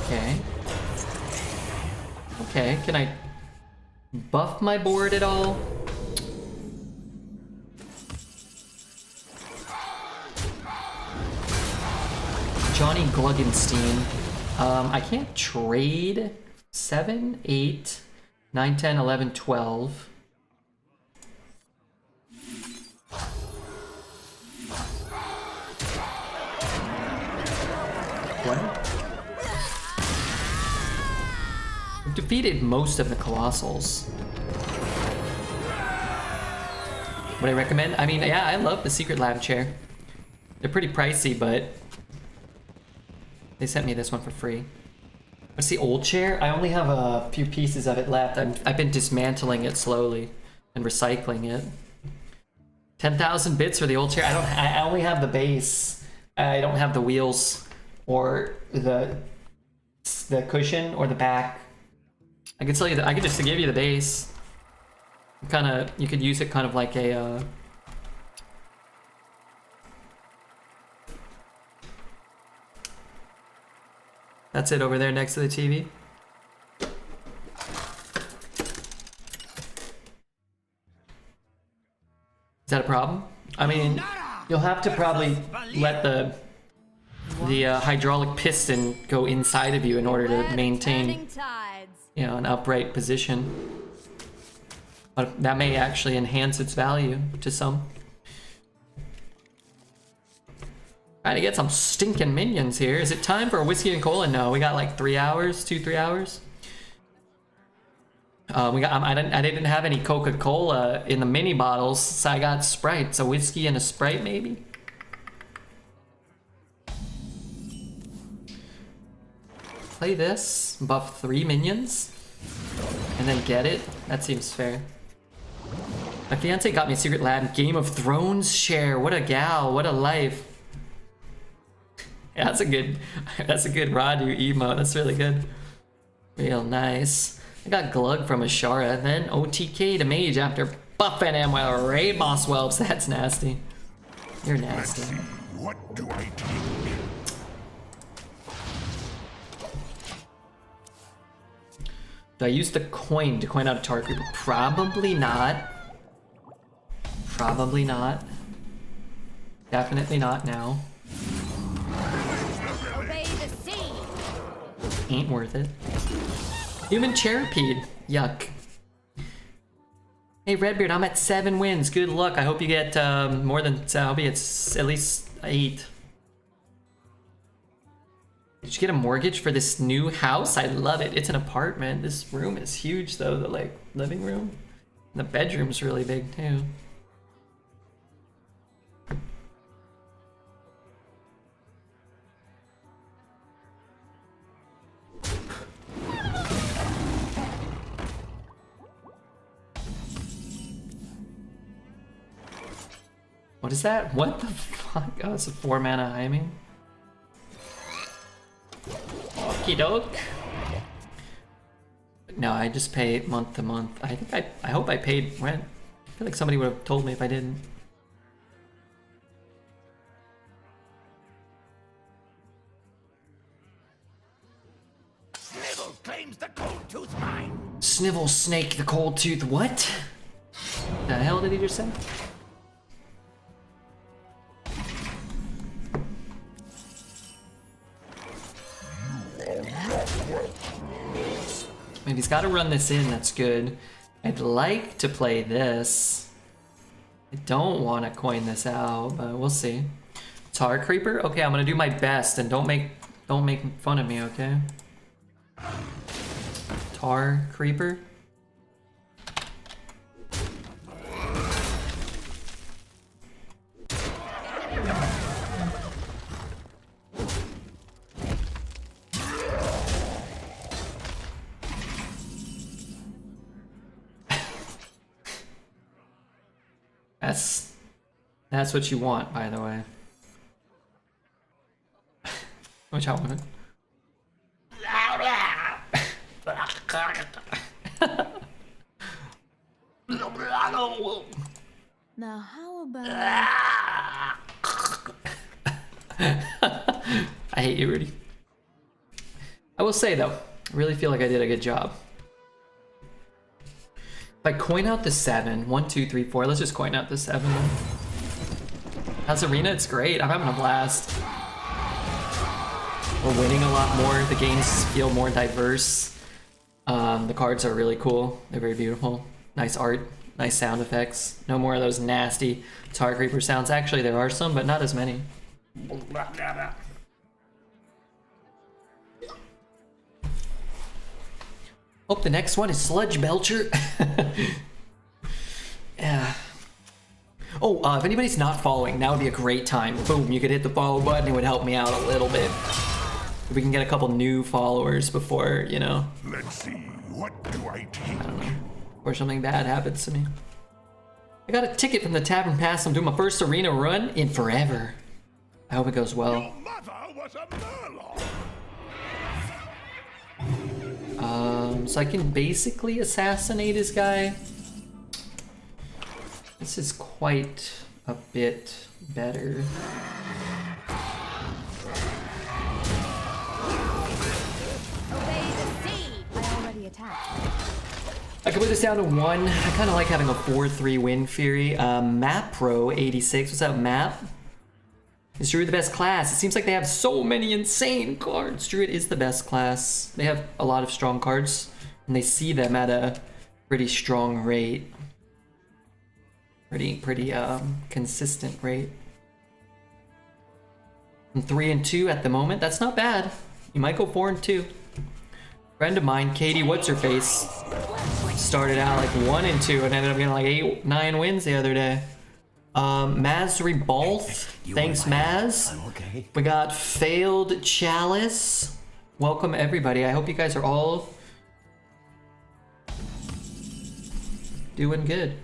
Okay. Okay, can I buff my board at all? Johnny Gluggenstein. I can't trade 7, 8, 9, 10, 11, 12. What? We've defeated most of the Colossals. Would I recommend? I mean, yeah, I love the Secret Lab chair. They're pretty pricey, but they sent me this one for free. What's the old chair? I only have a few pieces of it left. I've been dismantling it slowly and recycling it. 10,000 bits for the old chair. I only have the base. I don't have the wheels or the cushion or the back. I could tell you that I could just give you the base. Kind of, you could use it kind of like a. That's it over there next to the TV. Is that a problem? I mean, you'll have to probably let the hydraulic piston go inside of you in order to maintain, you know, an upright position. But that may actually enhance its value to some. Trying to get some stinking minions here. Is it time for a whiskey and cola? No, we got like 3 hours, 3 hours. I didn't have any Coca-Cola in the mini bottles, so I got Sprite. So whiskey and a Sprite maybe. Play this, buff 3 minions, and then get it. That seems fair. My fiance got me a Secret Lab Game of Thrones share. What a gal, what a life. Yeah, that's a good Radu emote. That's really good. Real nice. I got Glug from Ashara, then OTK to Mage after buffing him while Ray Boss whelps. That's nasty. You're nasty. Let's see, what do I take? Do I use the coin to coin out a Tar Creeper? Probably not. Probably not. Definitely not now. Obey the sea. Ain't worth it. Human Cheripede. Yuck. Hey Redbeard, I'm at 7 wins. Good luck. I hope you get more than. I hope you get at least 8. Did you get a mortgage for this new house? I love it. It's an apartment. This room is huge though. The like living room. And the bedroom's really big too. What is that? What the fuck? Oh, it's a 4 mana Jaime. Okie doke. No, I just pay month to month. I hope I paid rent. I feel like somebody would have told me if I didn't. Snivel claims the cold tooth mine. Snivel Snake the Cold Tooth. What? The hell did he just say? Maybe he's got to run this in. That's good. I'd like to play this. I don't want to coin this out, but we'll see. Tar Creeper? Okay, I'm gonna do my best, and don't make fun of me, okay? Tar Creeper. That's what you want, by the way. Which I want. Now how about I hate you, Rudy. I will say though, I really feel like I did a good job. If I coin out the 7, 1, 2, 3, 4. Let's just coin out the 7. How's Arena? It's great. I'm having a blast. We're winning a lot more. The games feel more diverse. The cards are really cool. They're very beautiful. Nice art. Nice sound effects. No more of those nasty Tar Creeper sounds. Actually, there are some, but not as many. Oh, the next one is Sludge Belcher. Yeah. Oh, if anybody's not following, now would be a great time. Boom, you could hit the follow button. It would help me out a little bit. If we can get a couple new followers before, you know. Let's see, what do I take? I don't know. Or something bad happens to me. I got a ticket from the Tavern Pass. I'm doing my first arena run in forever. I hope it goes well. Your mother was a murloc. So I can basically assassinate his guy. This is quite a bit better. Obey the sea. I already attacked. I can put this down to 1. I kind of like having a 4-3 Wind Fury. Map Pro 86. What's up, Map? Is Druid the best class? It seems like they have so many insane cards. Druid is the best class. They have a lot of strong cards, and they see them at a pretty strong rate. Pretty consistent rate. I'm 3 and 2 at the moment. That's not bad. You might go 4 and 2. Friend of mine, Katie, what's her face, started out like 1 and 2 and ended up getting like 8, 9 wins the other day. Maz Rebalth, thanks Maz. Okay. We got Failed Chalice. Welcome everybody. I hope you guys are all doing good.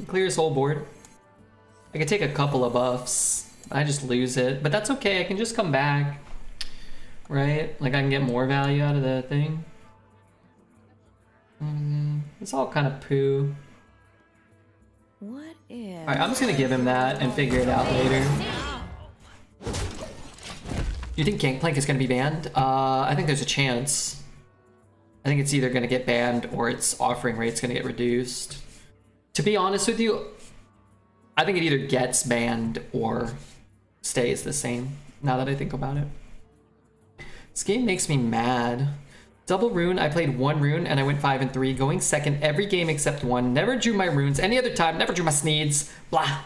Clear this whole board. I could take a couple of buffs. I just lose it, but that's okay. I can just come back, right? Like I can get more value out of the thing. It's all kind of poo. What if? All right, I'm just gonna give him that and figure it out later. Do you think Gangplank is gonna be banned? I think there's a chance. I think it's either gonna get banned or its offering rate's gonna get reduced. To be honest with you, I think it either gets banned or stays the same, now that I think about it. This game makes me mad. Double rune, I played 1 rune and I went 5 and 3, going second every game except 1. Never drew my runes any other time, never drew my sneeds, blah.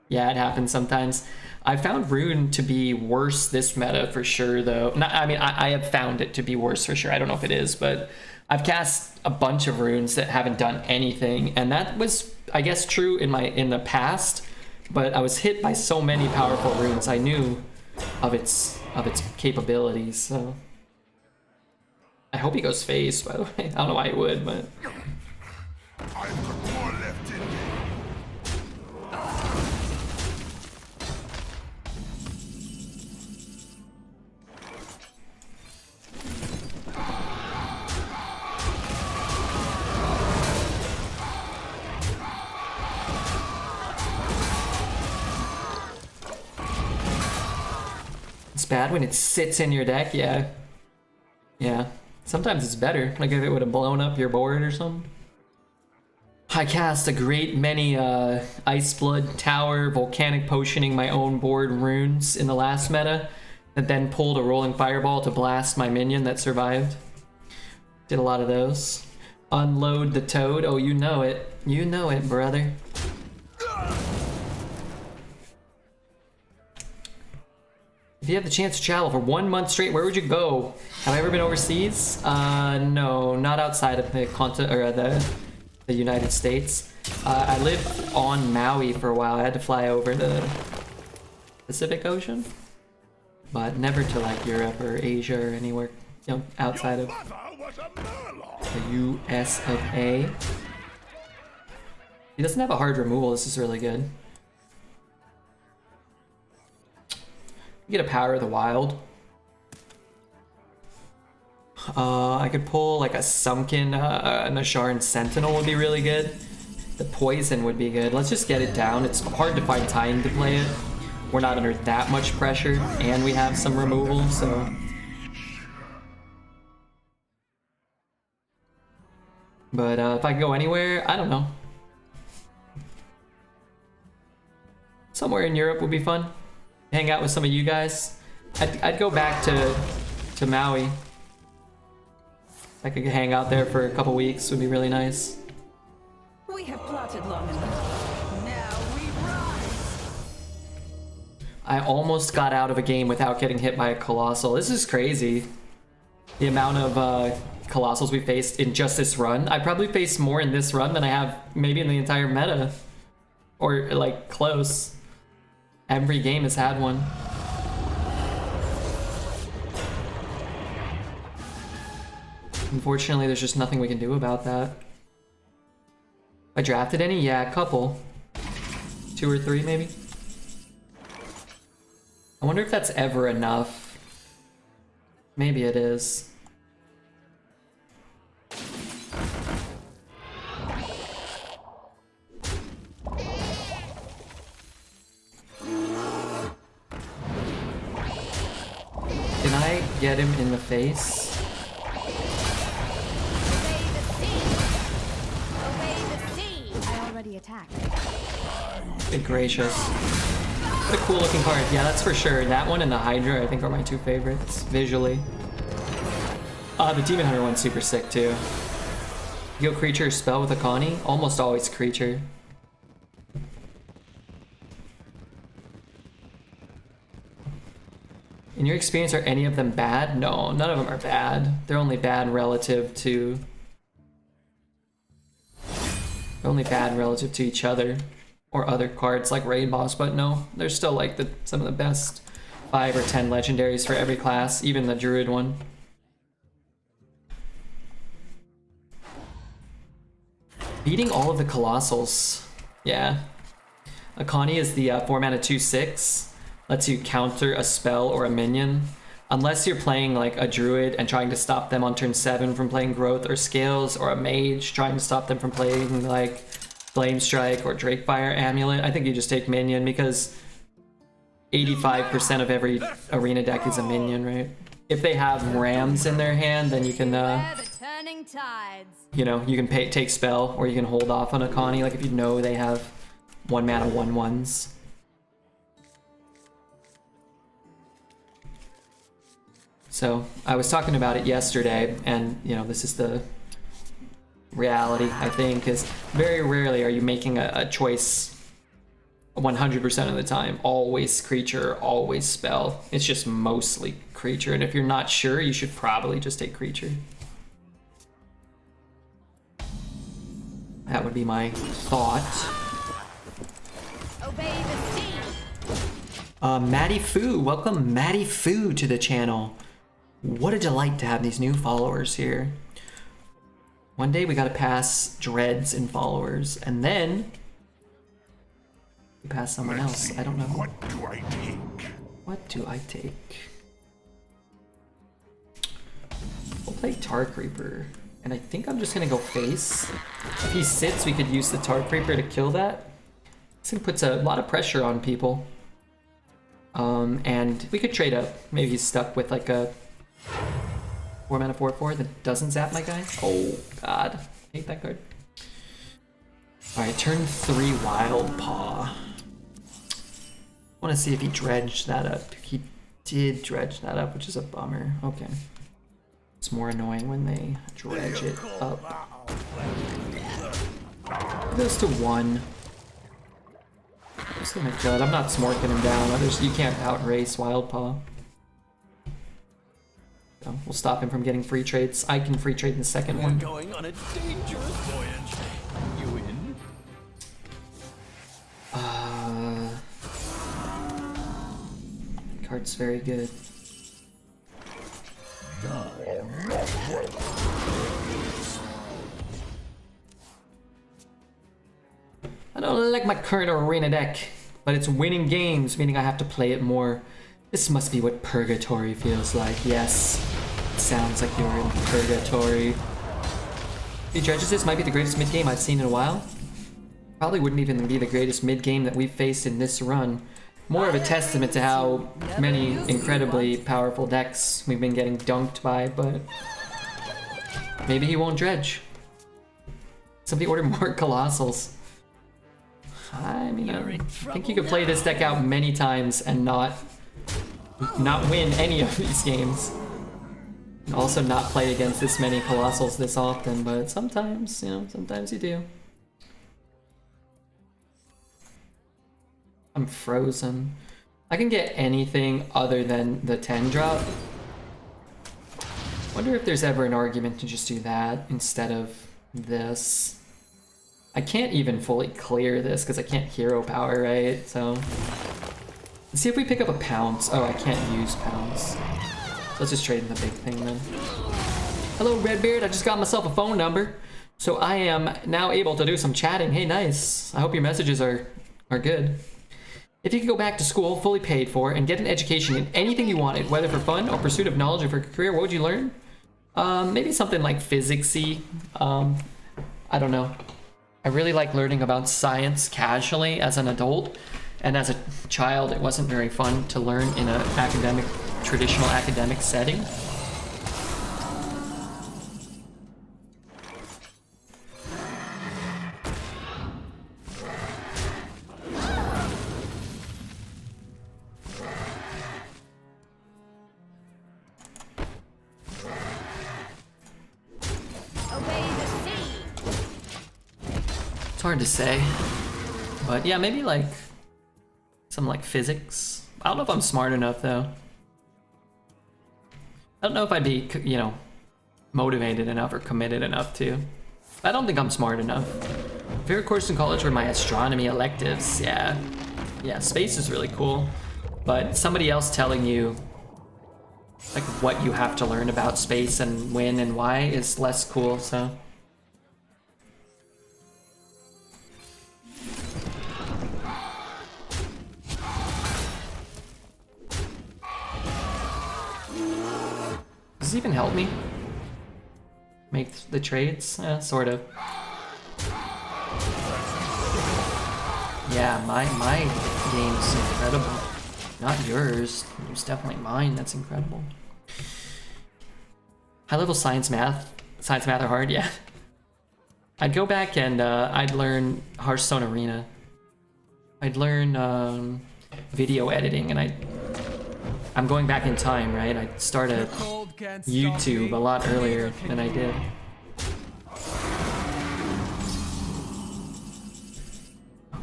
Yeah, it happens sometimes. I found rune to be worse this meta for sure though. I have found it to be worse for sure. I don't know if it is, but I've cast a bunch of runes that haven't done anything, and that was, I guess, true in the past, but I was hit by so many powerful runes. I knew of its capabilities, so I hope he goes face, by the way. I don't know why he would, but I've got more left in me. it's bad when it sits in your deck. Yeah. Sometimes it's better, like if it would have blown up your board or something. I cast a great many Ice Blood, Tower, Volcanic Potioning my own board runes in the last meta, and then pulled a Rolling Fireball to blast my minion that survived. Did a lot of those. Unload the Toad. Oh, you know it. You know it, brother. If you have the chance to travel for 1 month straight, where would you go? Have I ever been overseas? No, not outside of the continent or the United States. I lived on Maui for a while. I had to fly over the Pacific Ocean, but never to like Europe or Asia or anywhere, you know, outside of the US of A. He doesn't have a hard removal. This is really good. Get a Power of the Wild. I could pull like a Sunken, Nasharan Sentinel would be really good. The Poison would be good. Let's just get it down. It's hard to find time to play it. We're not under that much pressure, and we have some removal, so. But if I go anywhere, I don't know. Somewhere in Europe would be fun. Hang out with some of you guys. I'd go back to Maui. I could hang out there for a couple weeks, would be really nice. We have plotted long enough. Now we rise. I almost got out of a game without getting hit by a Colossal. This is crazy. The amount of Colossals we faced in just this run. I probably faced more in this run than I have maybe in the entire meta. Or like close. Every game has had one. Unfortunately, there's just nothing we can do about that. I drafted any? Yeah, a couple. 2 or 3 maybe. I wonder if that's ever enough. Maybe it is. Can I get him in the face? Attack. Good gracious. It's a cool looking card. Yeah, that's for sure. That one and the Hydra, I think, are my 2 favorites, visually. The Demon Hunter one's super sick, too. Heal creature, spell with a Connie? Almost always creature. In your experience, are any of them bad? No, none of them are bad. They're only bad relative to... only bad relative to each other or other cards like Raid Boss, but no, they're still like some of the best 5 or 10 legendaries for every class, even the Druid one. Beating all of the Colossals. Yeah. Akani is the 4-mana 2/6. Lets you counter a spell or a minion. Unless you're playing like a Druid and trying to stop them on turn 7 from playing Growth or Scales, or a Mage trying to stop them from playing like Flame Strike or Drakefire Amulet, I think you just take minion because 85% of every arena deck is a minion, right? If they have Rams in their hand, then you can, you know, you can take spell, or you can hold off on Akani, like if you know they have 1-mana 1/1s. So I was talking about it yesterday, and you know, this is the reality, I think, is very rarely are you making a choice 100% of the time. Always creature, always spell. It's just mostly creature, and if you're not sure, you should probably just take creature. That would be my thought. Obey the sea. Maddie Foo, welcome Maddie Foo to the channel. What a delight to have these new followers here. One day we gotta pass Dreads in followers, and then we pass someone else. I don't know. What do I take? What do I take? We'll play Tar Creeper, and I think I'm just gonna go face. If he sits, we could use the Tar Creeper to kill that. This thing puts a lot of pressure on people. And we could trade up. Maybe he's stuck with like a 4-mana 4/4 that doesn't zap my guy. Oh god, hate that card. All right, turn 3 Wild Paw. I want to see if he dredged that up. He did dredge that up, which is a bummer. Okay, it's more annoying when they dredge it up. It goes to 1. I'm just gonna kill it. I'm not smorking him down. You can't outrace Wild Paw. So we'll stop him from getting free trades. I can free trade in the second one. Going on a dangerous voyage. You in? Card's very good. I don't like my current arena deck, but it's winning games, meaning I have to play it more. This must be what purgatory feels like. Yes, it sounds like you're in purgatory. If he dredges this, might be the greatest mid game I've seen in a while. Probably wouldn't even be the greatest mid game that we've faced in this run. More of a testament to how many incredibly powerful decks we've been getting dunked by, but maybe he won't dredge. Somebody order more Colossals. I mean, I think you could play this deck out many times and not win any of these games. And also not play against this many Colossals this often, but sometimes, you know, sometimes you do. I'm frozen. I can get anything other than the 10 drop. Wonder if there's ever an argument to just do that instead of this. I can't even fully clear this because I can't hero power, right? So let's see if we pick up a pounce. Oh, I can't use pounce. Let's just trade in the big thing then. Hello, Redbeard. I just got myself a phone number, so I am now able to do some chatting. Hey, nice. I hope your messages are good. If you could go back to school, fully paid for, and get an education in anything you wanted, whether for fun or pursuit of knowledge or for a career, what would you learn? Maybe something like physics-y. I don't know. I really like learning about science casually as an adult, and as a child it wasn't very fun to learn in a traditional academic setting. It's hard to say, but yeah, maybe like some like physics. I don't know if I'm smart enough though. I don't know if I'd be, you know, motivated enough or committed enough to. I don't think I'm smart enough. Favorite course in college were my astronomy electives. Yeah, space is really cool, but somebody else telling you like what you have to learn about space and when and why is less cool, so. Does this even help me make the trades? Sort of. Yeah, my game's incredible. Not yours. It's definitely mine. That's incredible. High level science math. Science math are hard, yeah. I'd go back and I'd learn Hearthstone Arena. I'd learn video editing, and I'm going back in time, right? I started YouTube a lot earlier than I did.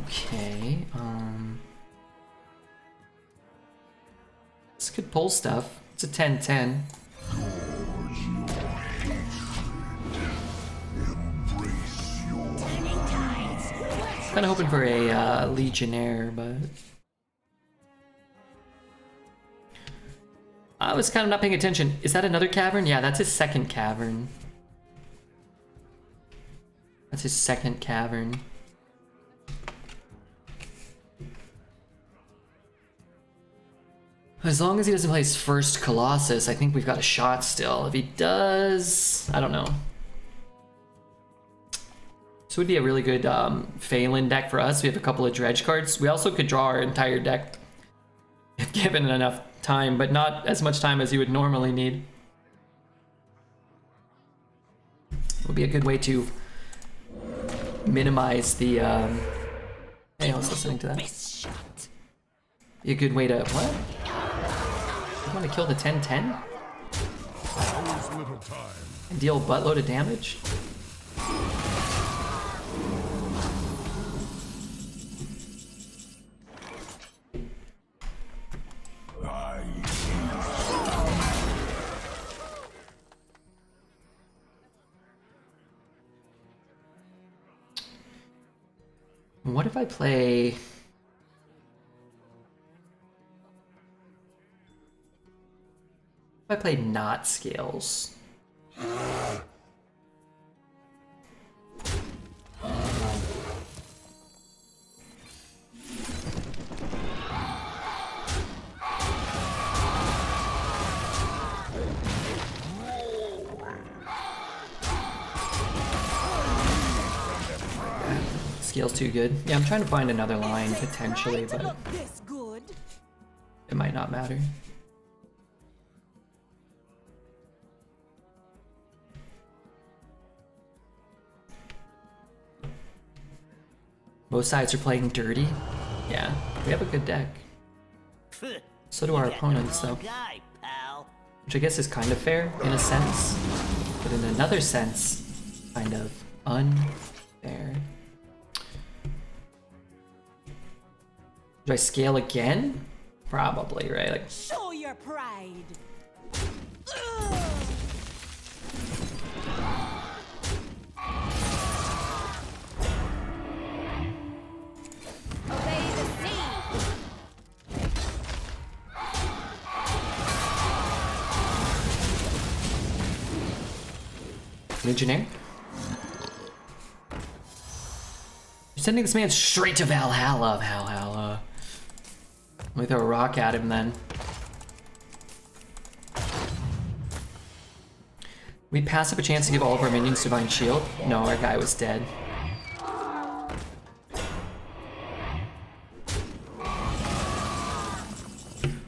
Okay, this could pull stuff. It's a 10-10. Kinda hoping for a Legionnaire, but I was kind of not paying attention. Is that another cavern? Yeah, that's his second cavern. That's his second cavern. As long as he doesn't play his first Colossus, I think we've got a shot still. If he does, I don't know. This would be a really good Phelan deck for us. We have a couple of dredge cards. We also could draw our entire deck if given enough time, but not as much time as you would normally need. It would be a good way to minimize the hey, I was listening to that. Be a good way to what? You want to kill the 10-10? And deal a buttload of damage? What if I play... If I play not scales? Scale's too good. Yeah, I'm trying to find another line potentially, but it might not matter. Both sides are playing dirty. Yeah, we have a good deck. So do our opponents, though. Guy, pal. Which I guess is kind of fair, in a sense. But in another sense, kind of unfair. Do I scale again? Probably, right? Like, Show your pride. Obey the sea. Legionnaire? You're sending this man straight to Valhalla, Valhalla. Let me throw a rock at him then. We pass up a chance to give all of our minions Divine Shield? No, our guy was dead.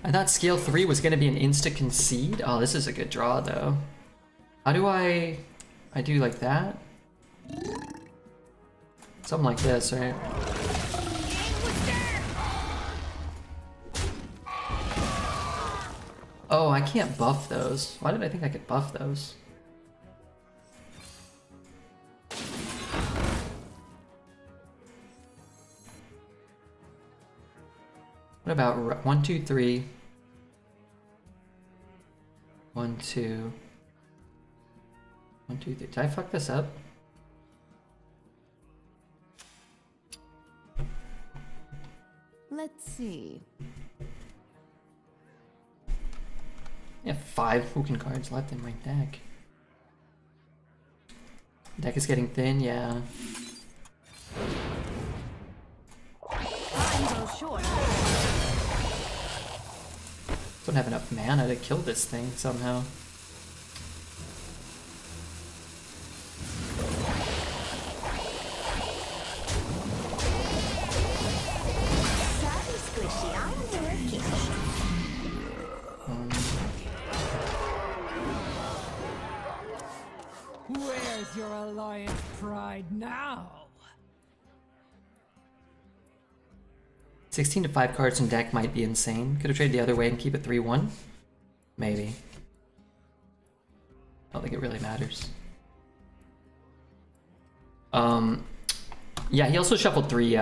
I thought scale 3 was gonna be an insta-concede. Oh, this is a good draw though. How do I do like that? Something like this, right? Oh, I can't buff those. Why did I think I could buff those? What about 1, 2, 3? 1, 2. 1, 2, 3. Did I fuck this up? Let's see. I have 5 Fukin cards left in my deck. Deck is getting thin, yeah. Time goes short. Don't have enough mana to kill this thing somehow. Sorry, Squishy, I'm working. Where's your alliance pride now? 16 to 5 cards in deck might be insane. Could have traded the other way and keep it 3-1? Maybe. I don't think it really matters. Yeah, he also shuffled 3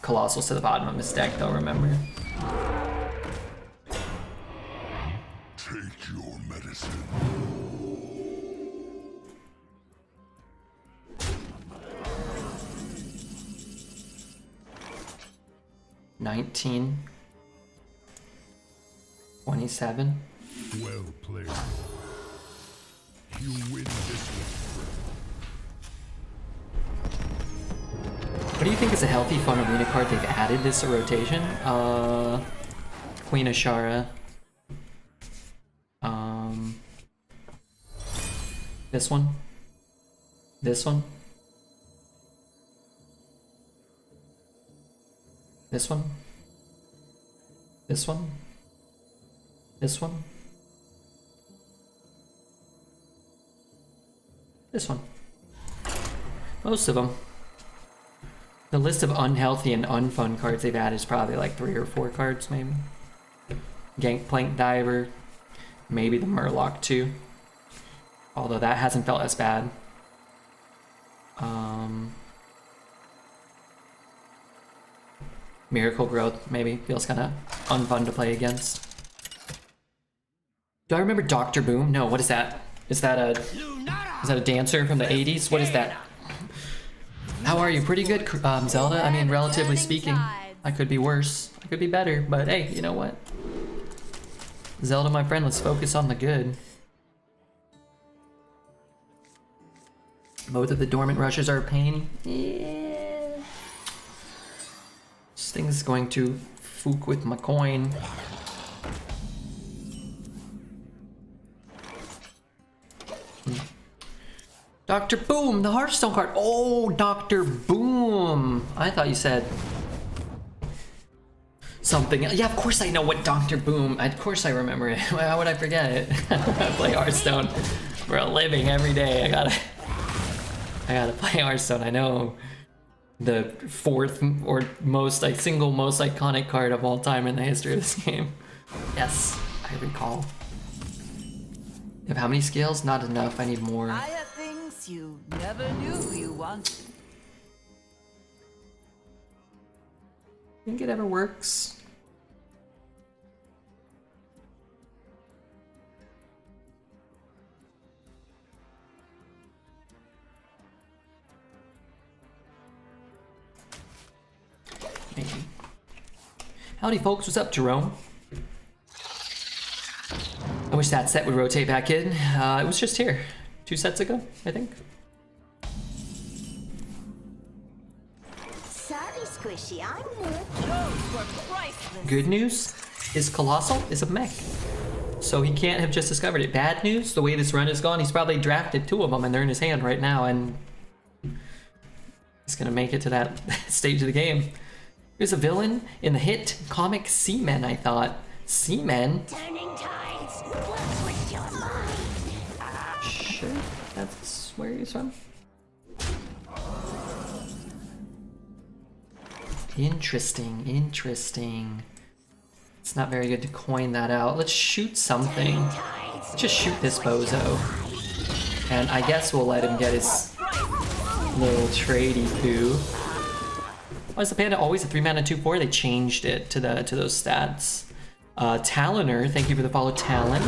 Colossals to the bottom of his deck though, remember? Take your medicine. $19. $27. Well played. You win this one. What do you think is a healthy fun arena card they've added this rotation? Queen Ashara. This one. This one. This one. This one. This one. This one. Most of them. The list of unhealthy and unfun cards they've added is probably like 3 or 4 cards, maybe. Gangplank Diver. Maybe the Murloc too. Although that hasn't felt as bad. Miracle Growth, maybe. Feels kind of unfun to play against. Do I remember Dr. Boom? No, what is that? Is that a dancer from the 80s? What is that? How are you? Pretty good, Zelda. I mean, relatively speaking. I could be worse. I could be better, but hey, you know what? Zelda, my friend, let's focus on the good. Both of the dormant rushes are a pain. Yeah. This thing's going to fook with my coin. Dr. Boom, the Hearthstone card. Oh, Dr. Boom. I thought you said something. Yeah, of course I know what Dr. Boom. Of course I remember it. How would I forget it? I play Hearthstone for a living every day. I gotta play Hearthstone. I know. the fourth or most, like, single most iconic card of all time in the history of this game. Yes, I recall. You have how many scales? Not enough. I need more. I have things you never knew you wanted. Think it ever works. Maybe. Howdy folks, what's up, Jerome? I wish that set would rotate back in. It was just here 2 sets ago, I think. Sorry, Squishy, I'm working. Those were priceless. Good news is Colossal is a mech, so he can't have just discovered it. Bad news, the way this run has gone, he's probably drafted 2 of them and they're in his hand right now, and he's gonna make it to that stage of the game. There's a villain in the hit comic Seamen, I thought. Seamen? Turning tides. What's with your mind? Sure, that's where he's from. Interesting, interesting. It's not very good to coin that out. Let's shoot something. Let's just shoot this bozo. And I guess we'll let him get his little tradey poo. Why is the panda always a 3-mana 2/4? They changed it to those stats. Taloner, thank you for the follow, Talon.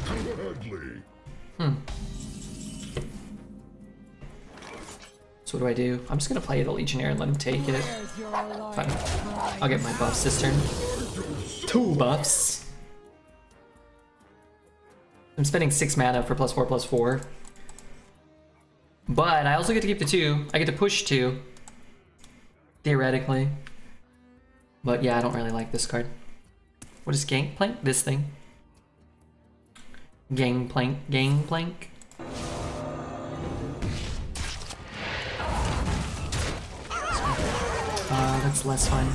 Gladly. So what do I do? I'm just gonna play the Legionnaire and let him take it. Fine. I'll get my buffs this turn. 2 buffs. I'm spending 6 mana for +4/+4. But I also get to keep the 2. I get to push 2. Theoretically. But yeah, I don't really like this card. What is Gangplank? This thing. Gangplank. That's less fun.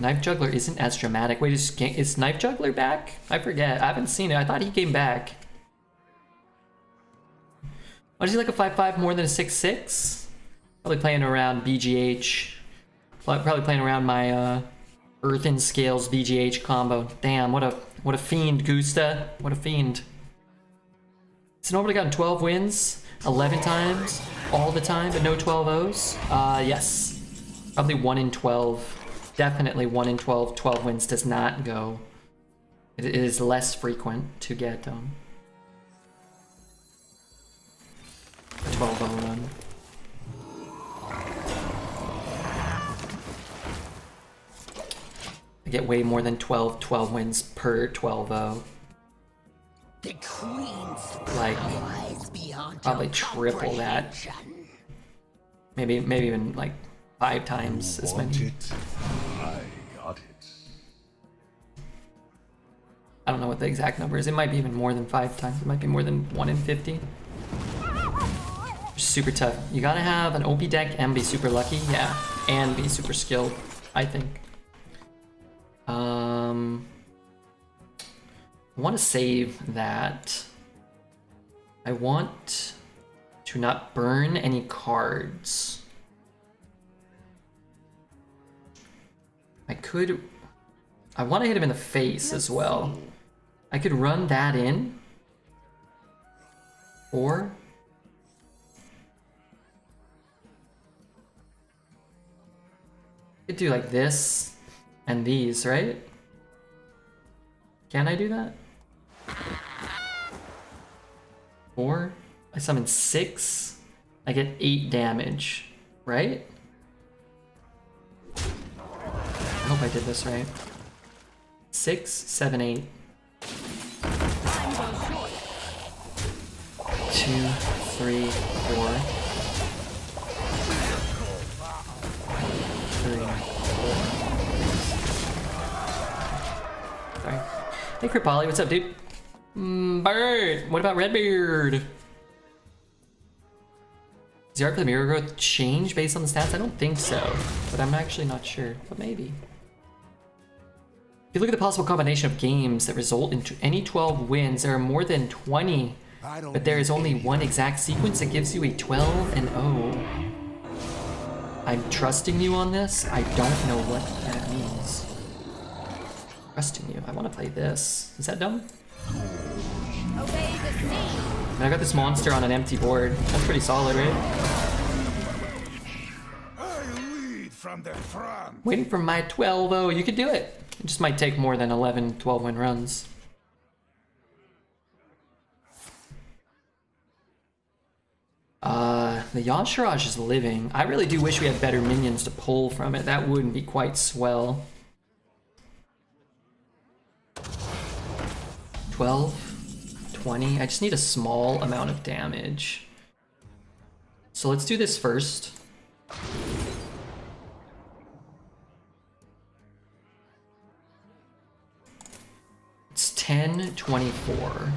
Knife Juggler isn't as dramatic. Wait, is Knife Juggler back? I forget. I haven't seen it. I thought he came back. Why is he like a 5/5 more than a 6/6? Probably playing around BGH. Probably playing around my Earthen Scales BGH combo. Damn, what a fiend, Gusta. What a fiend. Has nobody gotten 12 wins 11 times all the time, but no 12-0s? Yes. Probably 1 in 12. Definitely 1 in 12. 12 wins does not go. It is less frequent to get 12-0 run. I get way more than 12 wins per 12-0. The queen's Like, lies beyond probably your triple that. comprehension. Maybe even like 5 times as many. it? I got it. I don't know what the exact number is. It might be even more than 5 times. It might be more than 1 in 50. Super tough. You gotta have an OP deck and be super lucky. Yeah, and be super skilled, I think. I want to save that. I want to not burn any cards. I want to hit him in the face as well. I could run that in. Or I could do like this and these, right? Can I do that? Or I summon 6, I get 8 damage, right? I hope I did this right. 6, 7, 8. 2, 3, 4. 3, 4. Sorry. Hey, Kripali, what's up, dude? Bird! What about Redbeard? Does the art for the mirror growth change based on the stats? I don't think so, but I'm actually not sure, but maybe. If you look at the possible combination of games that result in any 12 wins, there are more than 20, but there is only one exact sequence that gives you a 12-0. I'm trusting you on this. I don't know what that means. Trusting you. I want to play this. Is that dumb? Obey the sea. And I got this monster on an empty board. That's pretty solid, right? I lead from the front. Waiting for my 12-0. You could do it. It just might take more than 11, 12-win runs. The Yashiraj is living. I really do wish we had better minions to pull from it. That wouldn't be quite swell. 12, 20. I just need a small amount of damage. So let's do this first. It's 10-24.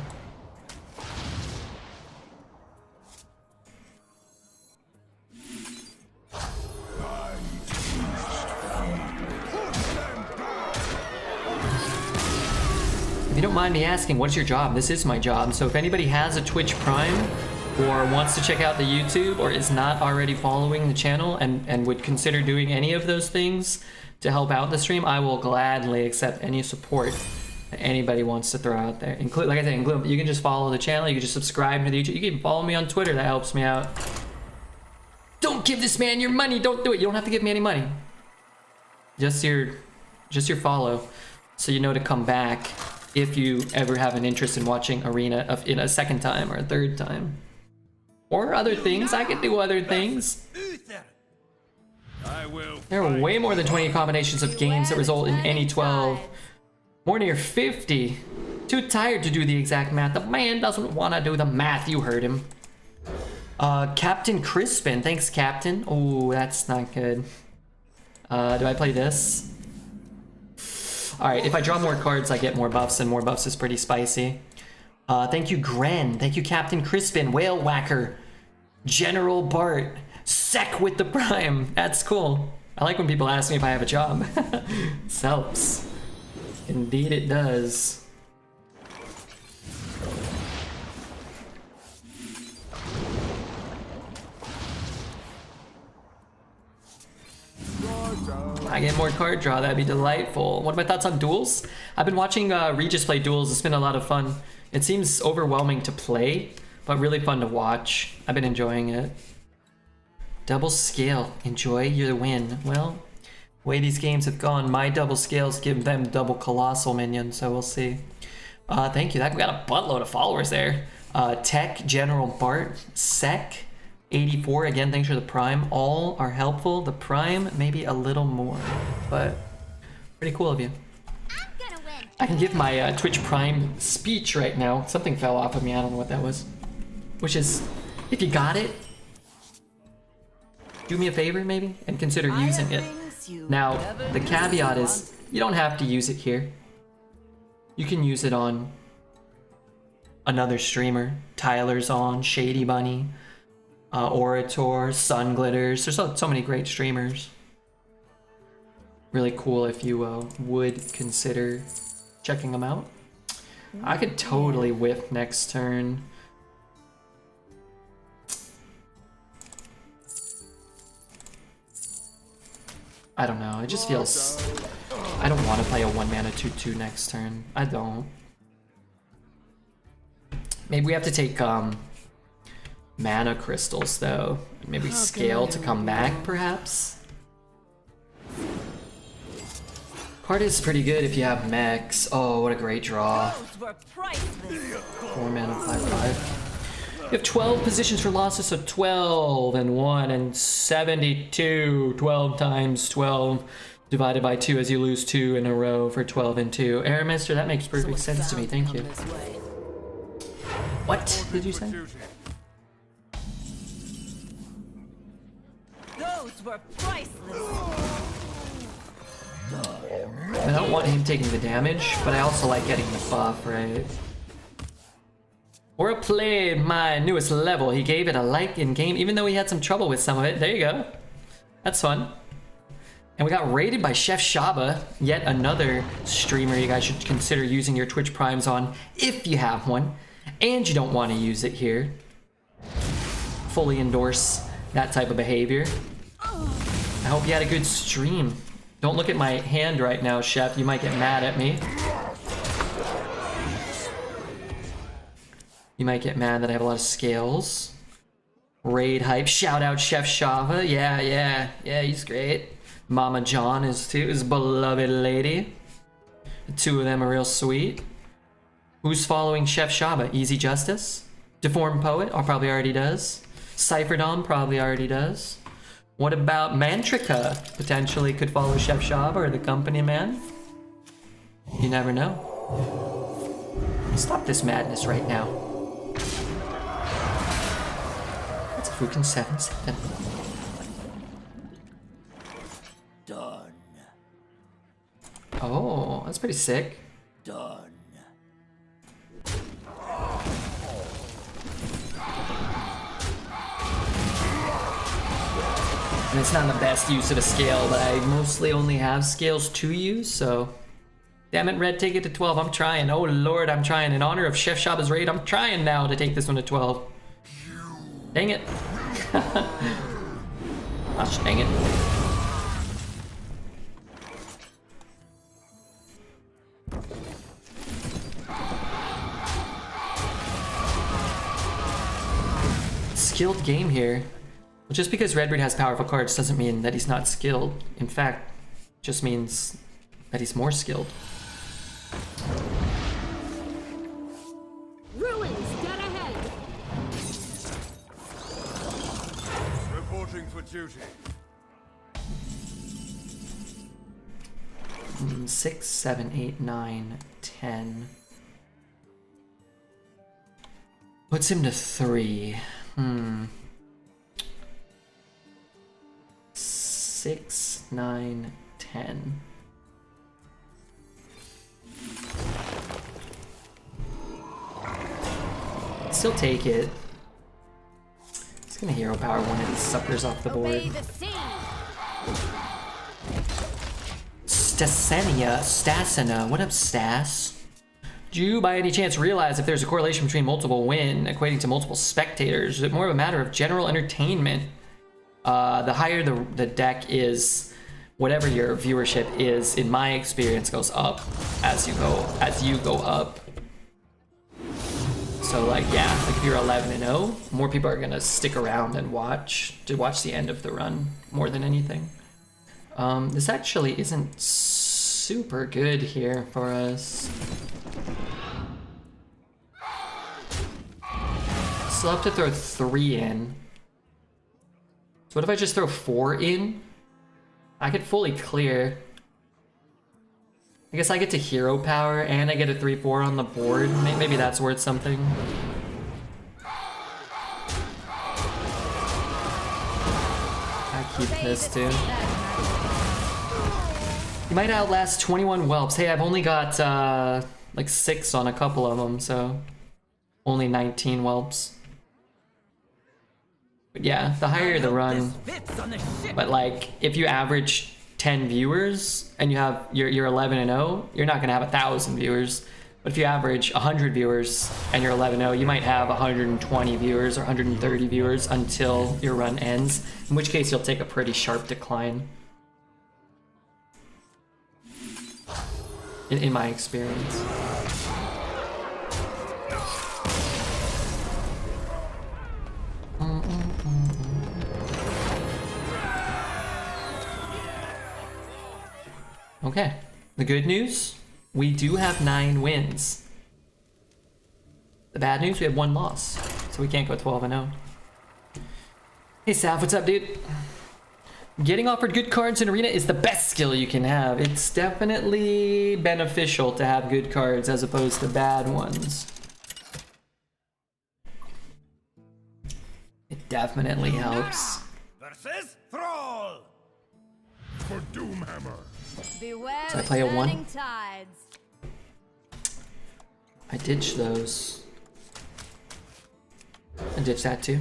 If you don't mind me asking, what's your job? This is my job. So if anybody has a Twitch Prime or wants to check out the YouTube or is not already following the channel and would consider doing any of those things to help out the stream, I will gladly accept any support that anybody wants to throw out there. Include, like I said, you can just follow the channel, you can just subscribe to the YouTube, you can follow me on Twitter, that helps me out. Don't give this man your money, don't do it. You don't have to give me any money. Just your follow, so you know to come back if you ever have an interest in watching Arena in a second time or a third time. Or other things, I can do other things. There are way more than 20 combinations of games that result in any 12. More near 50. Too tired to do the exact math. The man doesn't want to do the math, you heard him. Captain Crispin, thanks Captain. Oh, that's not good. Do I play this? Alright, if I draw more cards, I get more buffs, and more buffs is pretty spicy. Thank you, Gren. Thank you, Captain Crispin, Whale Whacker, General Bart, Sec with the Prime. That's cool. I like when people ask me if I have a job. This helps. Indeed it does. I get more card draw, that'd be delightful. What are my thoughts on duels? I've been watching Regis play duels, it's been a lot of fun. It seems overwhelming to play, but really fun to watch. I've been enjoying it. Double scale, enjoy your win. Well, the way these games have gone, my double scales give them double Colossal minions, so we'll see. Thank you, we got a buttload of followers there. Tech, General Bart, Sec, 84, again, thanks for the Prime. All are helpful. The Prime, maybe a little more, but pretty cool of you. I can give my Twitch Prime speech right now. Something fell off of me, I don't know what that was. Which is, if you got it, do me a favor maybe, and consider using it. Now, the caveat is, you don't have to use it here. You can use it on another streamer. Tyler's on, Shady Bunny, Orator, Sun Glitters. There's so many great streamers. Really cool if you would consider checking them out. I could totally whiff next turn. I don't know, it just feels... I don't want to play a 1-mana 2/2 next turn. I don't. Maybe we have to take mana crystals though. Maybe scale to come back perhaps? Card is pretty good if you have mechs. Oh, what a great draw. 4 mana, 5/5. You have 12 positions for losses, so 12 and 1 and 72. 12 times 12 divided by 2 as you lose 2 in a row for 12 and 2. Airmaster, that makes perfect sense to me, thank you. What did you say? Those were priceless. I don't want him taking the damage, but I also like getting the buff, right? Aura played my newest level. He gave it a like in game, even though he had some trouble with some of it. There you go. That's fun. And we got raided by Chef Shaba, yet another streamer you guys should consider using your Twitch Primes on if you have one, and you don't want to use it here. Fully endorse that type of behavior. I hope you had a good stream. Don't look at my hand right now, Chef. You might get mad at me. You might get mad that I have a lot of scales. Raid hype. Shout out Chef Shava. Yeah, he's great. Mama John is too, his beloved lady. The two of them are real sweet. Who's following Chef Shaba? Easy Justice? Deformed Poet? Or probably already does. Cypherdom probably already does. What about Mantrica? Potentially could follow Chef Shaba or the company man. You never know. Stop this madness right now. That's a Fukin 7/7. Done. Oh, that's pretty sick. Done. And it's not the best use of a scale, but I mostly only have scales to use, so... Damn it, Red, take it to 12. I'm trying. Oh, Lord, I'm trying. In honor of Chef Shaba's raid, I'm trying now to take this one to 12. Dang it. Gosh, dang it. Skilled game here. Well, just because Redbeard has powerful cards doesn't mean that he's not skilled. In fact, it just means that he's more skilled. Ruins dead ahead. Reporting for duty. 6, 7, 8, 9, 10. Puts him to 3. 6, 9, 10. Still take it. It's gonna hero power one of these suckers off the board. Obey the sea. Stasina, what up, Stas? Do you by any chance realize if there's a correlation between multiple win equating to multiple spectators? Is it more of a matter of general entertainment? The higher the deck is, whatever your viewership is, in my experience, goes up as you go up. So like, yeah, like if you're 11-0, more people are gonna stick around and watch the end of the run more than anything. This actually isn't super good here for us. Still have to throw 3 in. So what if I just throw 4 in? I could fully clear. I guess I get to hero power and I get a 3/4 on the board. Maybe that's worth something. I keep this too. You might outlast 21 whelps. Hey, I've only got like 6 on a couple of them, so only 19 whelps. But yeah, the higher the run, but like if you average 10 viewers and you're 11-0, you're not gonna have 1,000 viewers. But if you average 100 viewers and you're 11-0, you might have 120 viewers or 130 viewers until your run ends, in which case you'll take a pretty sharp decline. In my experience. Okay, the good news, we do have 9 wins. The bad news, we have 1 loss, so we can't go 12-0. Hey Saf, what's up, dude? Getting offered good cards in Arena is the best skill you can have. It's definitely beneficial to have good cards as opposed to bad ones. It definitely helps. Versus Thrall. For Doomhammer. Beware So I the play a 1? turning tides. I ditch those. I ditch that too.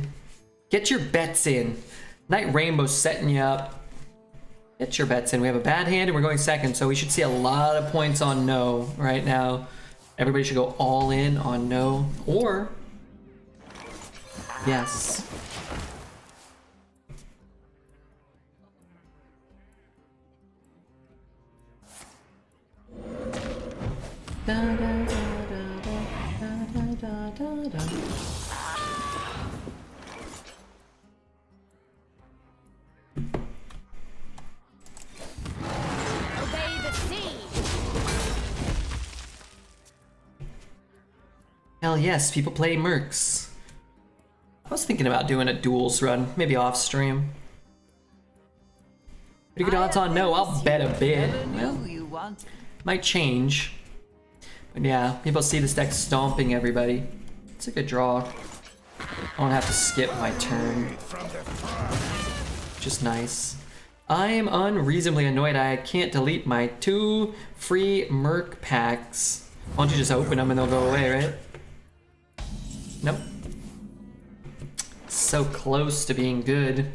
Get your bets in. Night Rainbow's setting you up. Get your bets in. We have a bad hand and we're going second, so we should see a lot of points on no right now. Everybody should go all in on no or yes. Da, da, da, da, da, da, da, da. Obey the sea. Hell yes, people play mercs. I was thinking about doing a duels run, maybe off stream. Pretty good odds on no, I'll bet a bit. Well, Knew you wanted. might change. But yeah, people see this deck stomping everybody. It's a good draw. I won't have to skip my turn. Just nice. I am unreasonably annoyed I can't delete my 2 free merc packs. Why don't you just open them and they'll go away, right? Nope. So close to being good.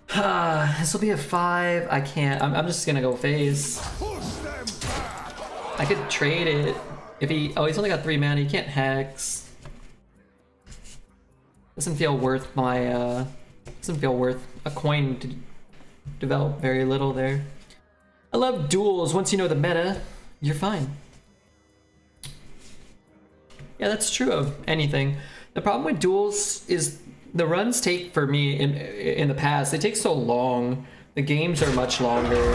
This will be a 5. I can't. I'm just gonna go phase. I could trade it. If he... Oh, he's only got 3 mana. He can't hex. Doesn't feel worth my... Doesn't feel worth a coin to develop very little there. I love duels. Once you know the meta, you're fine. Yeah, that's true of anything. The problem with duels is the runs take, for me, in the past, they take so long. The games are much longer.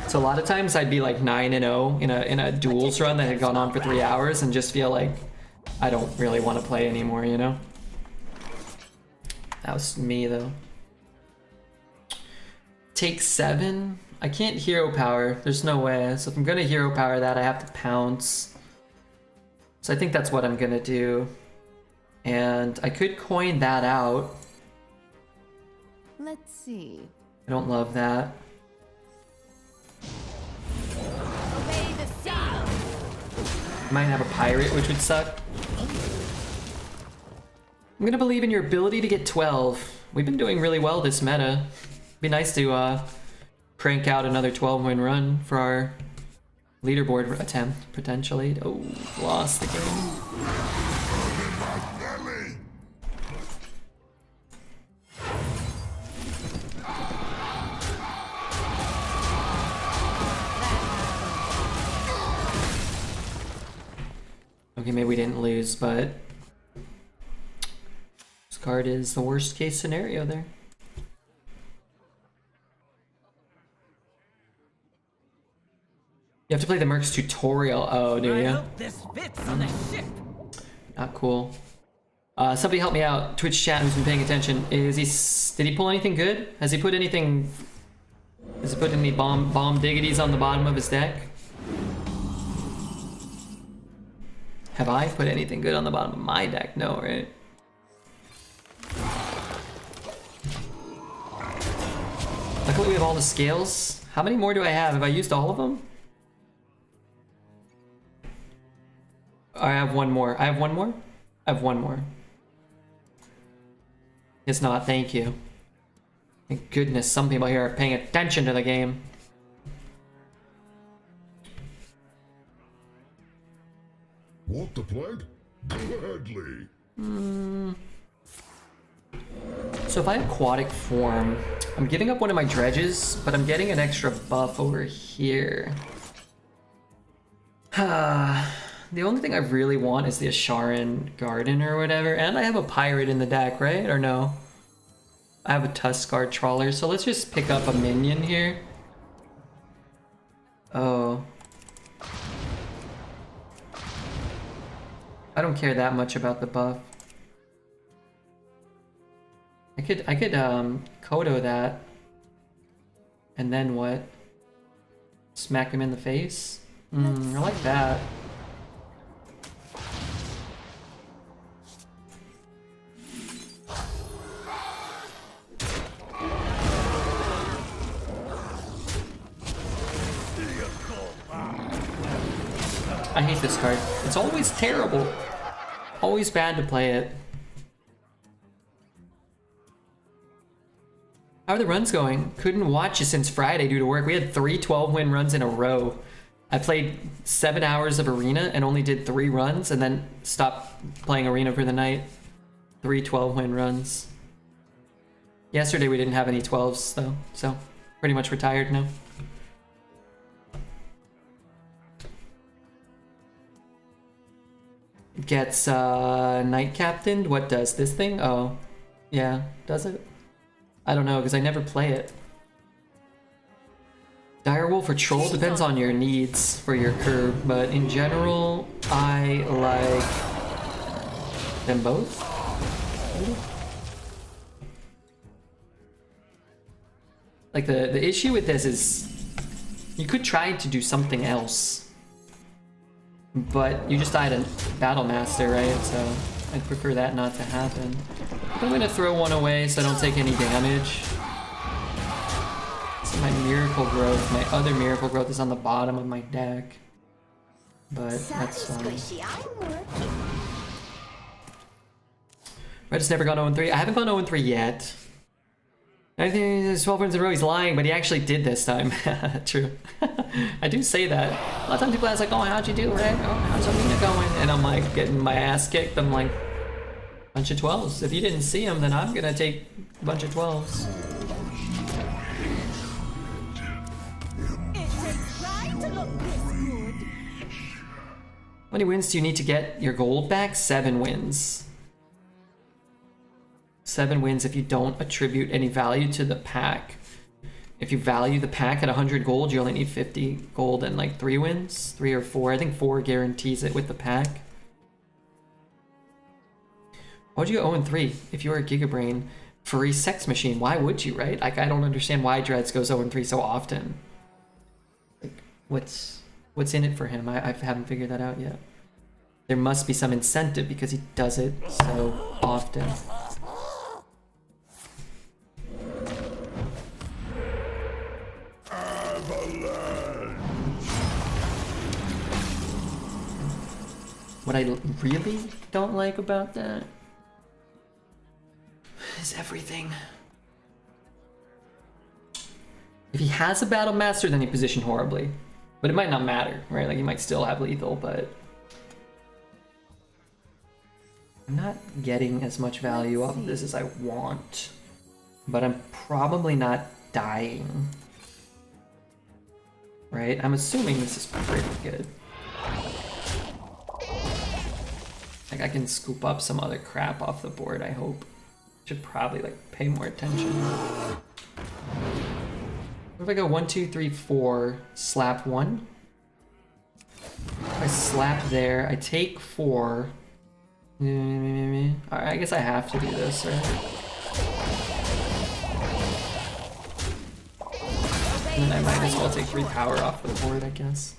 So a lot of times I'd be like 9-0 in a duels run that had gone on for 3 hours and just feel like I don't really want to play anymore, you know? That was me though. Take 7? I can't hero power. There's no way. So if I'm gonna hero power that, I have to pounce. So I think that's what I'm gonna do. And I could coin that out. Let's see. I don't love that. Obey the sea. Might have a pirate, which would suck. I'm gonna believe in your ability to get 12. We've been doing really well this meta. Be nice to crank out another 12-win run for our leaderboard attempt, potentially. Oh, lost the game. Okay, maybe we didn't lose, but this card is the worst case scenario there. You have to play the Mercs tutorial. Oh, do I you? hope this fits on the ship. Not cool. Somebody help me out. Twitch chat who's been paying attention. Did he pull anything good? Has he put anything? Has he put any bomb diggities on the bottom of his deck? Have I put anything good on the bottom of my deck? No, right? Luckily we have all the scales. How many more do I have? Have I used all of them? I have one more. I have one more? I have one more. It's not, thank you. Thank goodness some people here are paying attention to the game. Want the plague? Gladly. So if I aquatic form, I'm giving up one of my dredges, but I'm getting an extra buff over here. The only thing I really want is the Asharan Garden or whatever, and I have a pirate in the deck, right? Or no? I have a Tuskar Trawler, so let's just pick up a minion here. Oh. I don't care that much about the buff. I could Kodo that. And then what? Smack him in the face? I like that. I hate this card. It's always terrible. Always bad to play it. How are the runs going? Couldn't watch you since Friday due to work. We had 3 12-win runs in a row. I played 7 hours of Arena and only did 3 runs and then stopped playing Arena for the night. 3 12-win runs. Yesterday we didn't have any 12s though, so pretty much retired now. Gets Knight Captained. What does this thing? Oh, yeah, does it? I don't know because I never play it. Direwolf or Troll depends on your needs for your curve, but in general, I like them both. Like the issue with this is you could try to do something else, but you just died a Battle Master, right? So I'd prefer that not to happen. I'm gonna throw one away so I don't take any damage. So my Miracle Growth, my other Miracle Growth is on the bottom of my deck. But that's fine. Red has never gone 0-3. I haven't gone 0-3 yet. I think there's 12 wins in a row. He's lying, but he actually did this time. True. I do say that. A lot of times people ask like, oh, how'd you do, Rick? Oh, how's Arena going? And I'm like, getting my ass kicked. I'm like, bunch of 12s. If you didn't see them, then I'm gonna take a bunch of 12s. It takes pride to look this good. How many wins do you need to get your gold back? 7 wins. 7 wins if you don't attribute any value to the pack. If you value the pack at 100 gold, you only need 50 gold and like 3 wins. 3 or 4. I think 4 guarantees it with the pack. Why would you go 0-3 if you were a Gigabrain? Furry sex machine. Why would you, right? Like, I don't understand why Dreads goes 0-3 so often. Like, what's in it for him? I haven't figured that out yet. There must be some incentive because he does it so often. What I really don't like about that is everything. If he has a Battle Master, then he positioned horribly. But it might not matter, right? Like, he might still have lethal, but I'm not getting as much value off of this as I want. But I'm probably not dying. Right? I'm assuming this is pretty good. Like, I can scoop up some other crap off the board, I hope. Should probably, like, pay more attention. What if I go 1, 2, 3, 4, slap 1? I slap there, I take 4. Alright, I guess I have to do this, right? And then I might as well take 3 power off the board, I guess.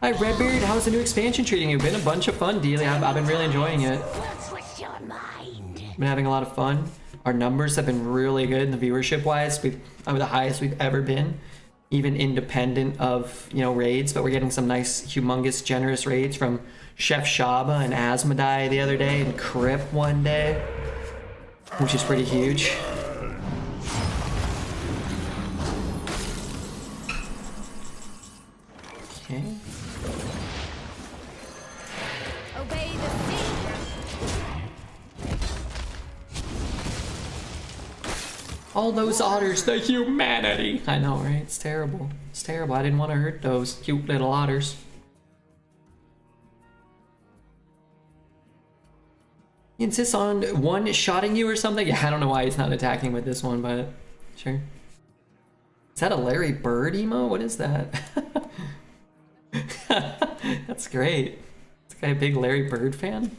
Hi Redbeard, how's the new expansion treating you? Been a bunch of fun, Dealey. I've been really enjoying it. What's your mind? Been having a lot of fun. Our numbers have been really good in the viewership wise. We're the highest we've ever been, even independent of, you know, raids, but we're getting some nice, humongous, generous raids from Chef Shaba and Asmodai the other day and Crip one day, which is pretty huge. Okay. Obey the sea. All those otters, the humanity. I know, right? It's terrible. It's terrible. I didn't want to hurt those cute little otters. He insists on one-shotting you or something? Yeah, I don't know why he's not attacking with this one, but sure. Is that a Larry Bird emo? What is that? That's great. Is this guy a big Larry Bird fan?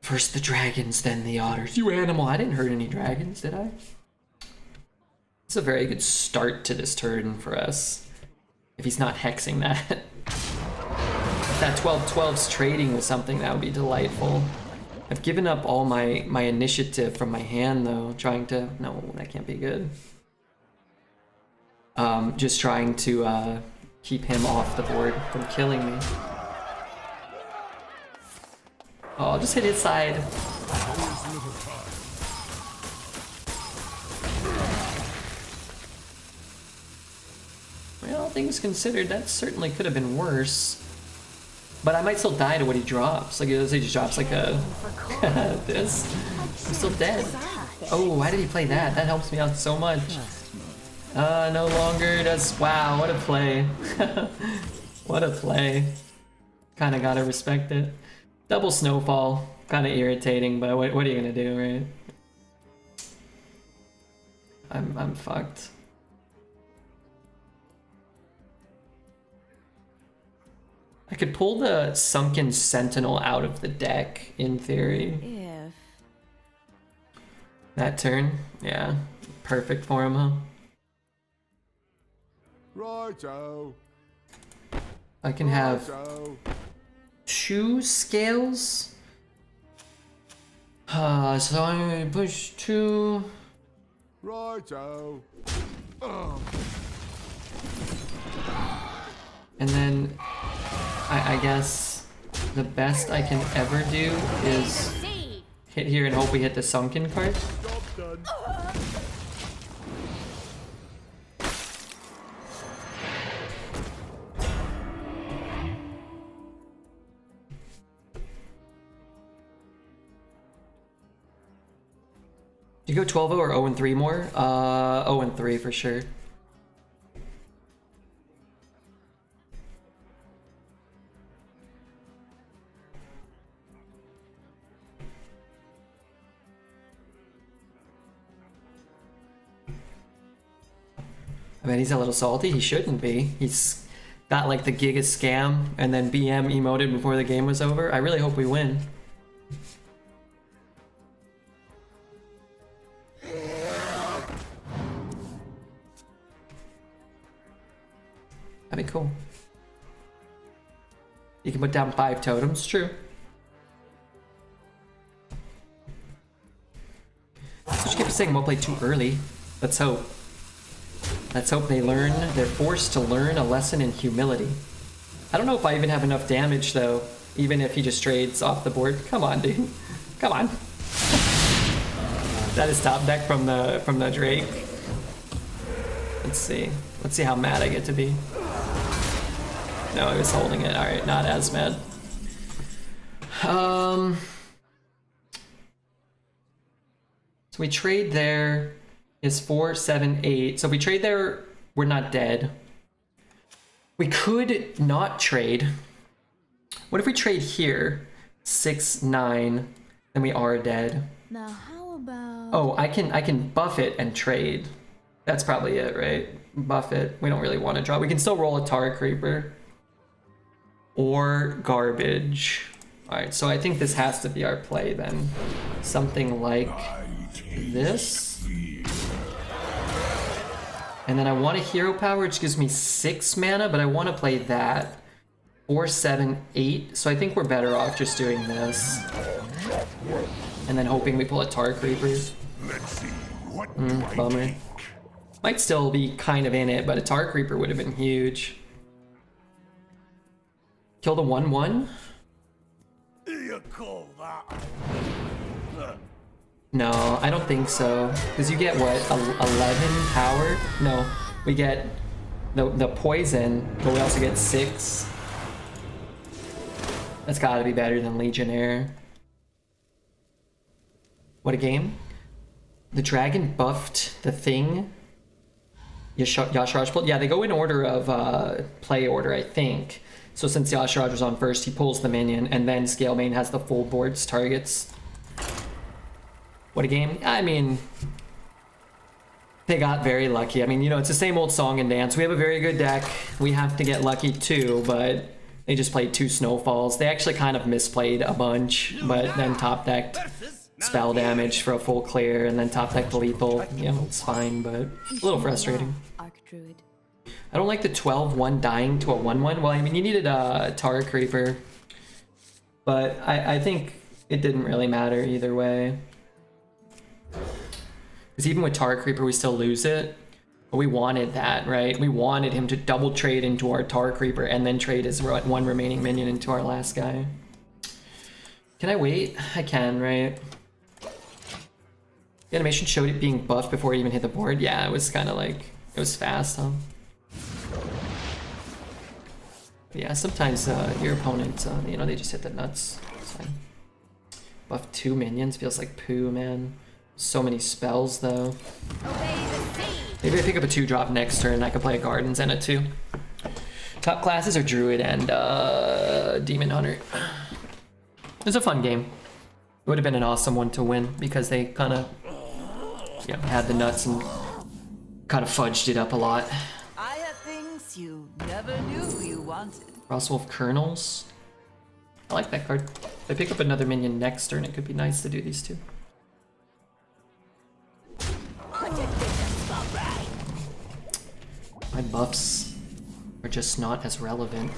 First the dragons, then the otters. You animal! I didn't hurt any dragons, did I? It's a very good start to this turn for us. If he's not hexing that. If that 12/12's trading with something, that would be delightful. I've given up all my initiative from my hand though, trying to... No, that can't be good. Just trying to keep him off the board from killing me. Oh, I'll just hit his side. Well, all things considered, that certainly could have been worse. But I might still die to what he drops. Like, let's say he just drops like a... this. I'm still dead. Oh, why did he play that? That helps me out so much. No longer does... Wow, what a play. What a play. Kinda gotta respect it. Double snowfall. Kinda irritating, but what are you gonna do, right? I'm fucked. I could pull the Sunken Sentinel out of the deck, in theory. If That turn? Yeah. Perfect for him, huh? Righto. I can have Righto. 2 scales. So I'm gonna push 2. Righto. And then I guess the best I can ever do is See. hit here and hope we hit the Sunken card. Job done. Do you go 12-0 or 0-3 more? 0-3 for sure. I mean, he's a little salty. He shouldn't be. He's got like the Giga Scam and then BM emoted before the game was over. I really hope we win. That'd be cool. You can put down 5 totems, true. Switch keeps saying we'll play too early. Let's hope. Let's hope they learn. They're forced to learn a lesson in humility. I don't know if I even have enough damage though, even if he just trades off the board. Come on, dude. Come on. That is top deck from the Drake. Let's see. Let's see how mad I get to be. No, I was holding it. Alright, not as mad. So we trade there is 4, 7, 8. So if we trade there, we're not dead. We could not trade. What if we trade here? 6, 9, then we are dead. Now how about... Oh, I can buff it and trade. That's probably it, right? Buff it. We don't really want to draw. We can still roll a Tar Creeper. Or garbage. Alright, so I think this has to be our play then. Something like this. And then I want a hero power, which gives me 6 mana, but I want to play that. 4, 7, 8. So I think we're better off just doing this. And then hoping we pull a Tar Creeper. Let's see. What do I Bummer. take? Might still be kind of in it, but a Tar Creeper would have been huge. Kill the 1/1? You call that? No, I don't think so. Because you get what? 11 power? No, we get the poison, but we also get 6. That's gotta be better than Legionnaire. What a game. The dragon buffed the thing. Yasharaj pulled. Yeah, they go in order of play order, I think. So since Yasharaj was on first, he pulls the minion, and then Scale Main has the full board's targets. What a game. I mean, they got very lucky. I mean, you know, it's the same old song and dance. We have a very good deck. We have to get lucky too, but they just played 2 snowfalls. They actually kind of misplayed a bunch, but then top decked spell damage for a full clear, and then top decked lethal. You know, it's fine, but a little frustrating. Archdruid. I don't like the 12-1 dying to a 1-1. Well, I mean, you needed a Tar Creeper, but I think it didn't really matter either way. Because even with Tar Creeper, we still lose it. But we wanted that, right? We wanted him to double trade into our Tar Creeper and then trade his 1 remaining minion into our last guy. Can I wait? I can, right? The animation showed it being buffed before it even hit the board. Yeah, it was kind of like, it was fast, huh? Yeah, sometimes your opponent, you know, they just hit the nuts. It's fine. Buff 2 minions feels like poo, man. So many spells, though. Maybe I pick up a 2-drop next turn. I could play a Gardens and a 2. Top classes are Druid and Demon Hunter. It was a fun game. It would have been an awesome one to win because they kind of, you know, had the nuts and kind of fudged it up a lot. I have things you never knew you wanted. Frostwolf Kernels. I like that card. If I pick up another minion next turn, it could be nice to do these two. My buffs are just not as relevant.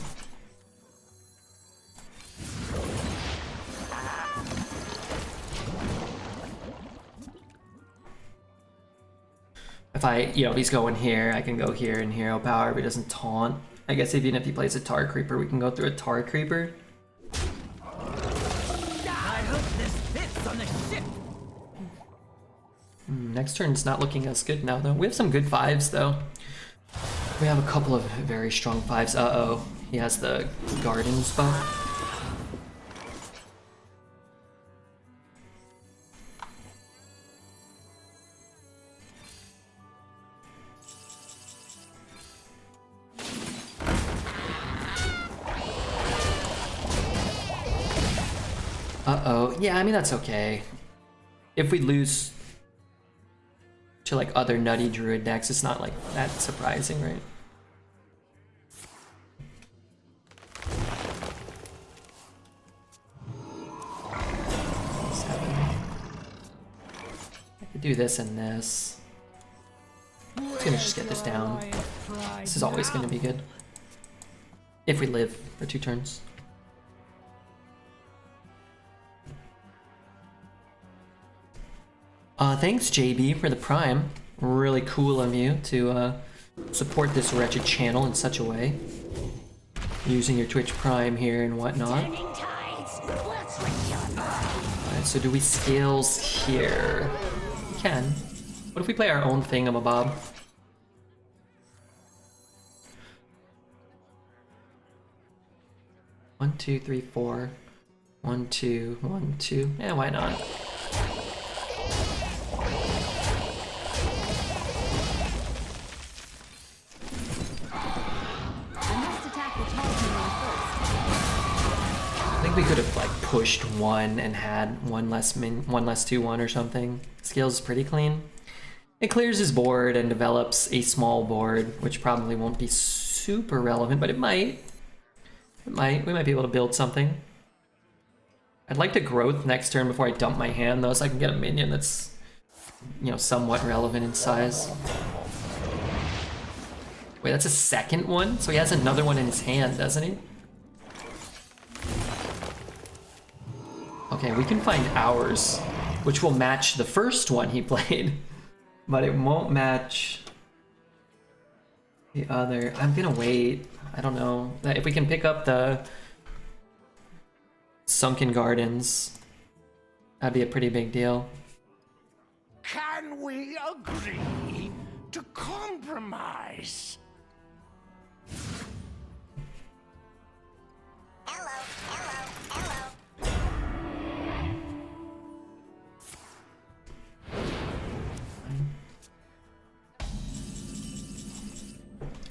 If I, you know, if he's going here, I can go here and hero power if he doesn't taunt. I guess even if he plays a Tar Creeper, we can go through a Tar Creeper. I hope this fits on the ship. Next turn's not looking as good now, though. We have some good 5s, though. We have a couple of very strong 5s. Uh-oh. He has the Gardens buff. Uh-oh. Yeah, I mean, that's okay. If we lose to, like, other nutty Druid decks, it's not, like, that surprising, right? I could do this and this. I'm just gonna just get this down. This is always gonna be good. If we live for 2 turns. Thanks, JB, for the Prime. Really cool of you to support this wretched channel in such a way. Using your Twitch Prime here and whatnot. Alright, so do we scales here? We can. What if we play our own thingamabob? One, two, three, four. 1, 2, 1, 2. Yeah, why not? I think we could have like pushed 1 and had one less 2/1 or something. Scales is pretty clean. It clears his board and develops a small board, which probably won't be super relevant, but it might. It might. We might be able to build something. I'd like to growth next turn before I dump my hand though, so I can get a minion that's, you know, somewhat relevant in size. Wait, that's a second one? So he has another one in his hand, doesn't he? Okay, we can find ours, which will match the first one he played, but it won't match the other. I'm gonna wait. I don't know. If we can pick up the Sunken Gardens, that'd be a pretty big deal. Can we agree to compromise?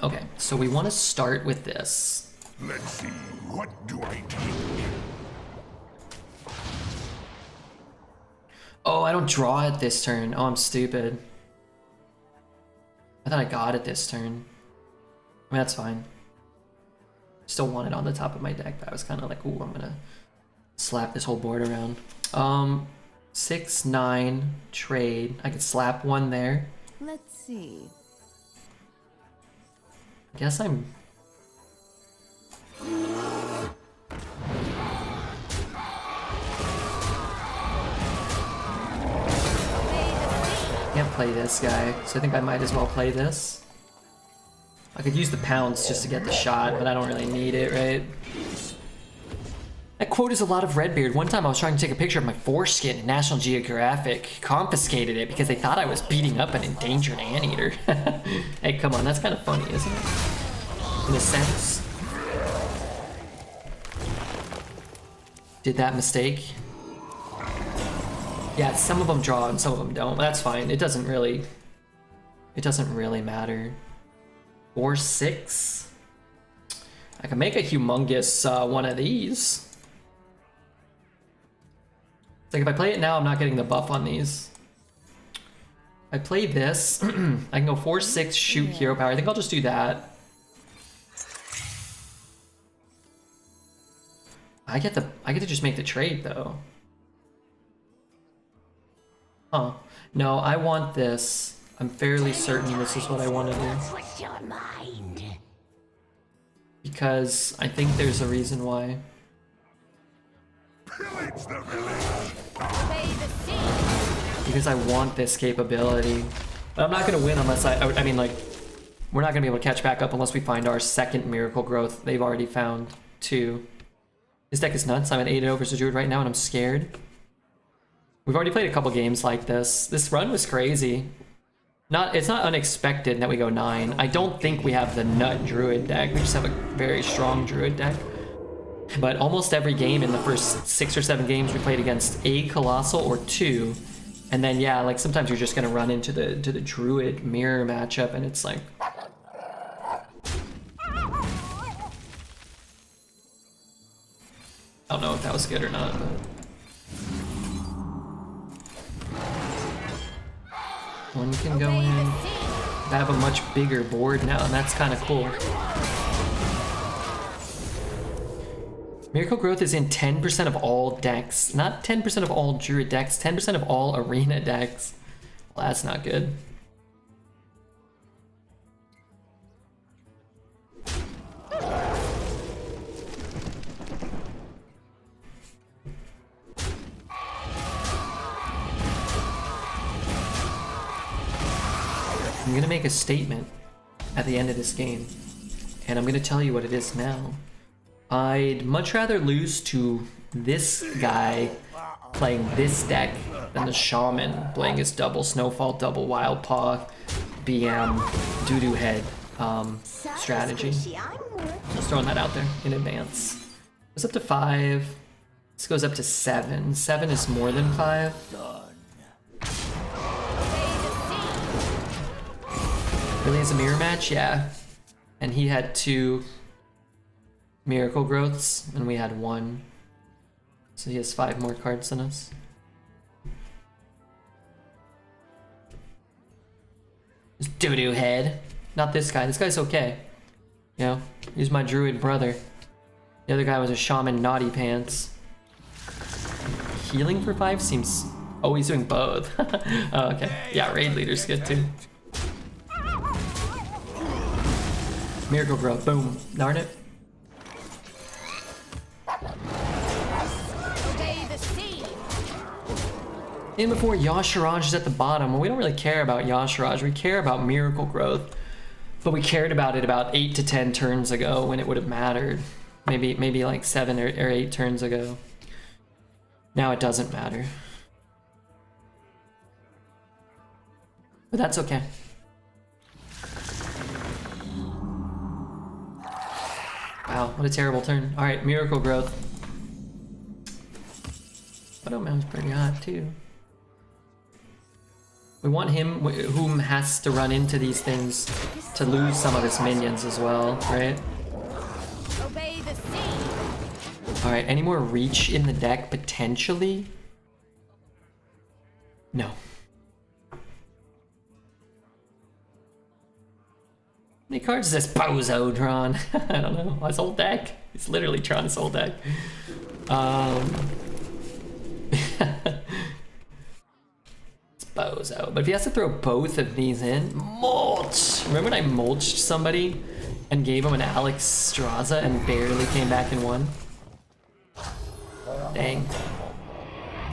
Okay, so we want to start with this. Let's see, what do I take? Oh, I don't draw it this turn. Oh, I'm stupid. I thought I got it this turn. I mean, that's fine. Still want it on the top of my deck, but I was kind of like, ooh, I'm gonna slap this whole board around. 6, 9, trade. I could slap 1 there. Let's see. I guess I'm... Can't play this guy, so I think I might as well play this. I could use the pounds just to get the shot, but I don't really need it, right? That quote is a lot of Redbeard. One time I was trying to take a picture of my foreskin and National Geographic confiscated it because they thought I was beating up an endangered anteater. Hey, come on, that's kind of funny, isn't it? In a sense. Did that mistake? Yeah, some of them draw and some of them don't. That's fine. It doesn't really matter. 4-6. I can make a humongous one of these. It's like if I play it now, I'm not getting the buff on these. I play this. I can go 4-6, shoot hero power. I think I'll just do that. I get to just make the trade though. Huh. No, I want this. I'm fairly certain this is what I want to do. What's your mind? Because I think there's a reason why. Pillage the village. Obey the sea. Because I want this capability. But I'm not going to win unless I mean, like, we're not going to be able to catch back up unless we find our second Miracle Growth. They've already found 2. This deck is nuts. I'm at 8-0 versus Druid right now, and I'm scared. We've already played a couple games like this. This run was crazy. It's not unexpected that we go 9. I don't think we have the nut Druid deck. We just have a very strong Druid deck. But almost every game in the first 6 or 7 games we played against a Colossal or 2. And then yeah, like sometimes you're just gonna run into the Druid mirror matchup and it's like I don't know if that was good or not, but one can go in. I have a much bigger board now, and that's kind of cool. Miracle Growth is in 10% of all decks. Not 10% of all Druid decks, 10% of all Arena decks. Well, that's not good. I'm gonna make a statement at the end of this game, and I'm gonna tell you what it is now. I'd much rather lose to this guy playing this deck than the Shaman playing his double Snowfall, double Wild Paw, BM, Doo-Doo Head strategy. Just throwing that out there in advance. Goes up to 5. This goes up to 7. 7 is more than 5. Really is a mirror match? Yeah. And he had 2 Miracle Growths, and we had 1. So he has 5 more cards than us. Just Doo-Doo Head. Not this guy. This guy's okay. You know, he's my Druid brother. The other guy was a Shaman Naughty Pants. Healing for 5 seems... Oh, he's doing both. Oh, okay. Yeah, Raid Leader's good too. Miracle Growth, boom. Darn it. Obey the sea. In before Yashiraj is at the bottom. Well, we don't really care about Yashiraj. We care about Miracle Growth. But we cared about it about 8 to 10 turns ago when it would have mattered. Maybe like 7 or 8 turns ago. Now it doesn't matter. But that's okay. Wow, what a terrible turn. Alright, Miracle Growth. Widowmail's pretty hot too. We want him, whom has to run into these things, to lose some of his minions as well, right? Obey the sea. Alright, any more reach in the deck potentially? No. How many cards is this bozo drawn? I don't know. His whole deck. He's literally drawn his whole deck. It's bozo. But if he has to throw both of these in, mulch! Remember when I mulched somebody and gave him an Alex Straza and barely came back and won? Dang.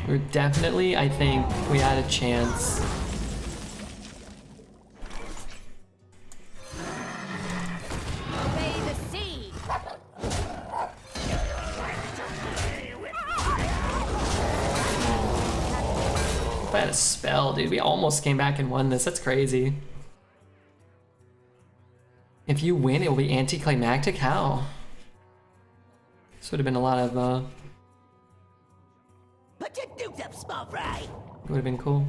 We're definitely, I think, we had a chance. a spell, dude. We almost came back and won this. That's crazy. If you win, it will be anticlimactic? How? This would have been a lot of, Put your dukes up, small fry. Would have been cool.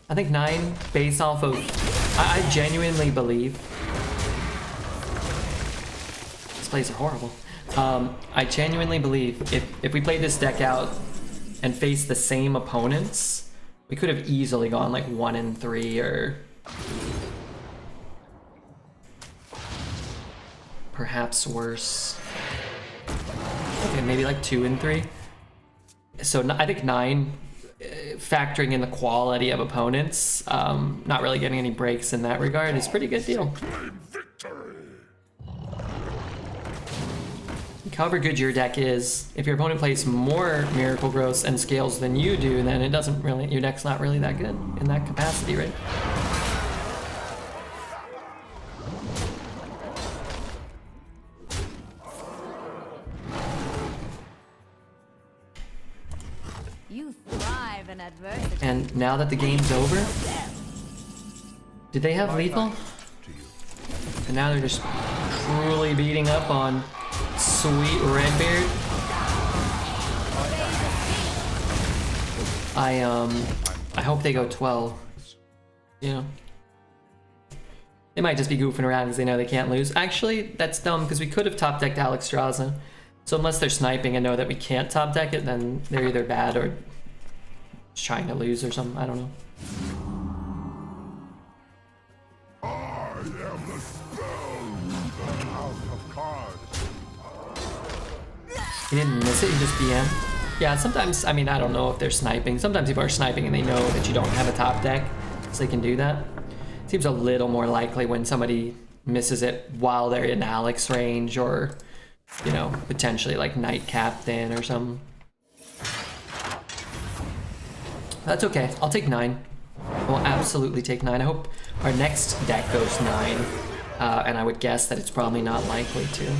I think 9 based off of... I genuinely believe... These plays are horrible. I genuinely believe if we played this deck out and faced the same opponents, we could have easily gone like 1 and 3 or... perhaps worse. Okay, maybe like 2 and 3. So I think 9, factoring in the quality of opponents, not really getting any breaks in that regard is a pretty good deal. However good your deck is, if your opponent plays more Miracle Growths and Scales than you do, then it doesn't really, your deck's not really that good in that capacity, right? You thrive in adversity. And now that the game's over, did they have lethal? And now they're just truly beating up on sweet Redbeard. I hope they go 12. You know, they might just be goofing around because they know they can't lose. Actually, that's dumb because we could have top decked Alexstrasza. So unless they're sniping and know that we can't top deck it, then they're either bad or just trying to lose or something. I don't know. I am the spell out of cards. You didn't miss it, you just BM. Yeah, sometimes, I mean, I don't know if they're sniping. Sometimes people are sniping and they know that you don't have a top deck, so they can do that. Seems a little more likely when somebody misses it while they're in Alex range or, you know, potentially like Knight Captain or something. That's okay, I'll take 9. I will absolutely take 9. I hope our next deck goes 9. And I would guess that it's probably not likely to.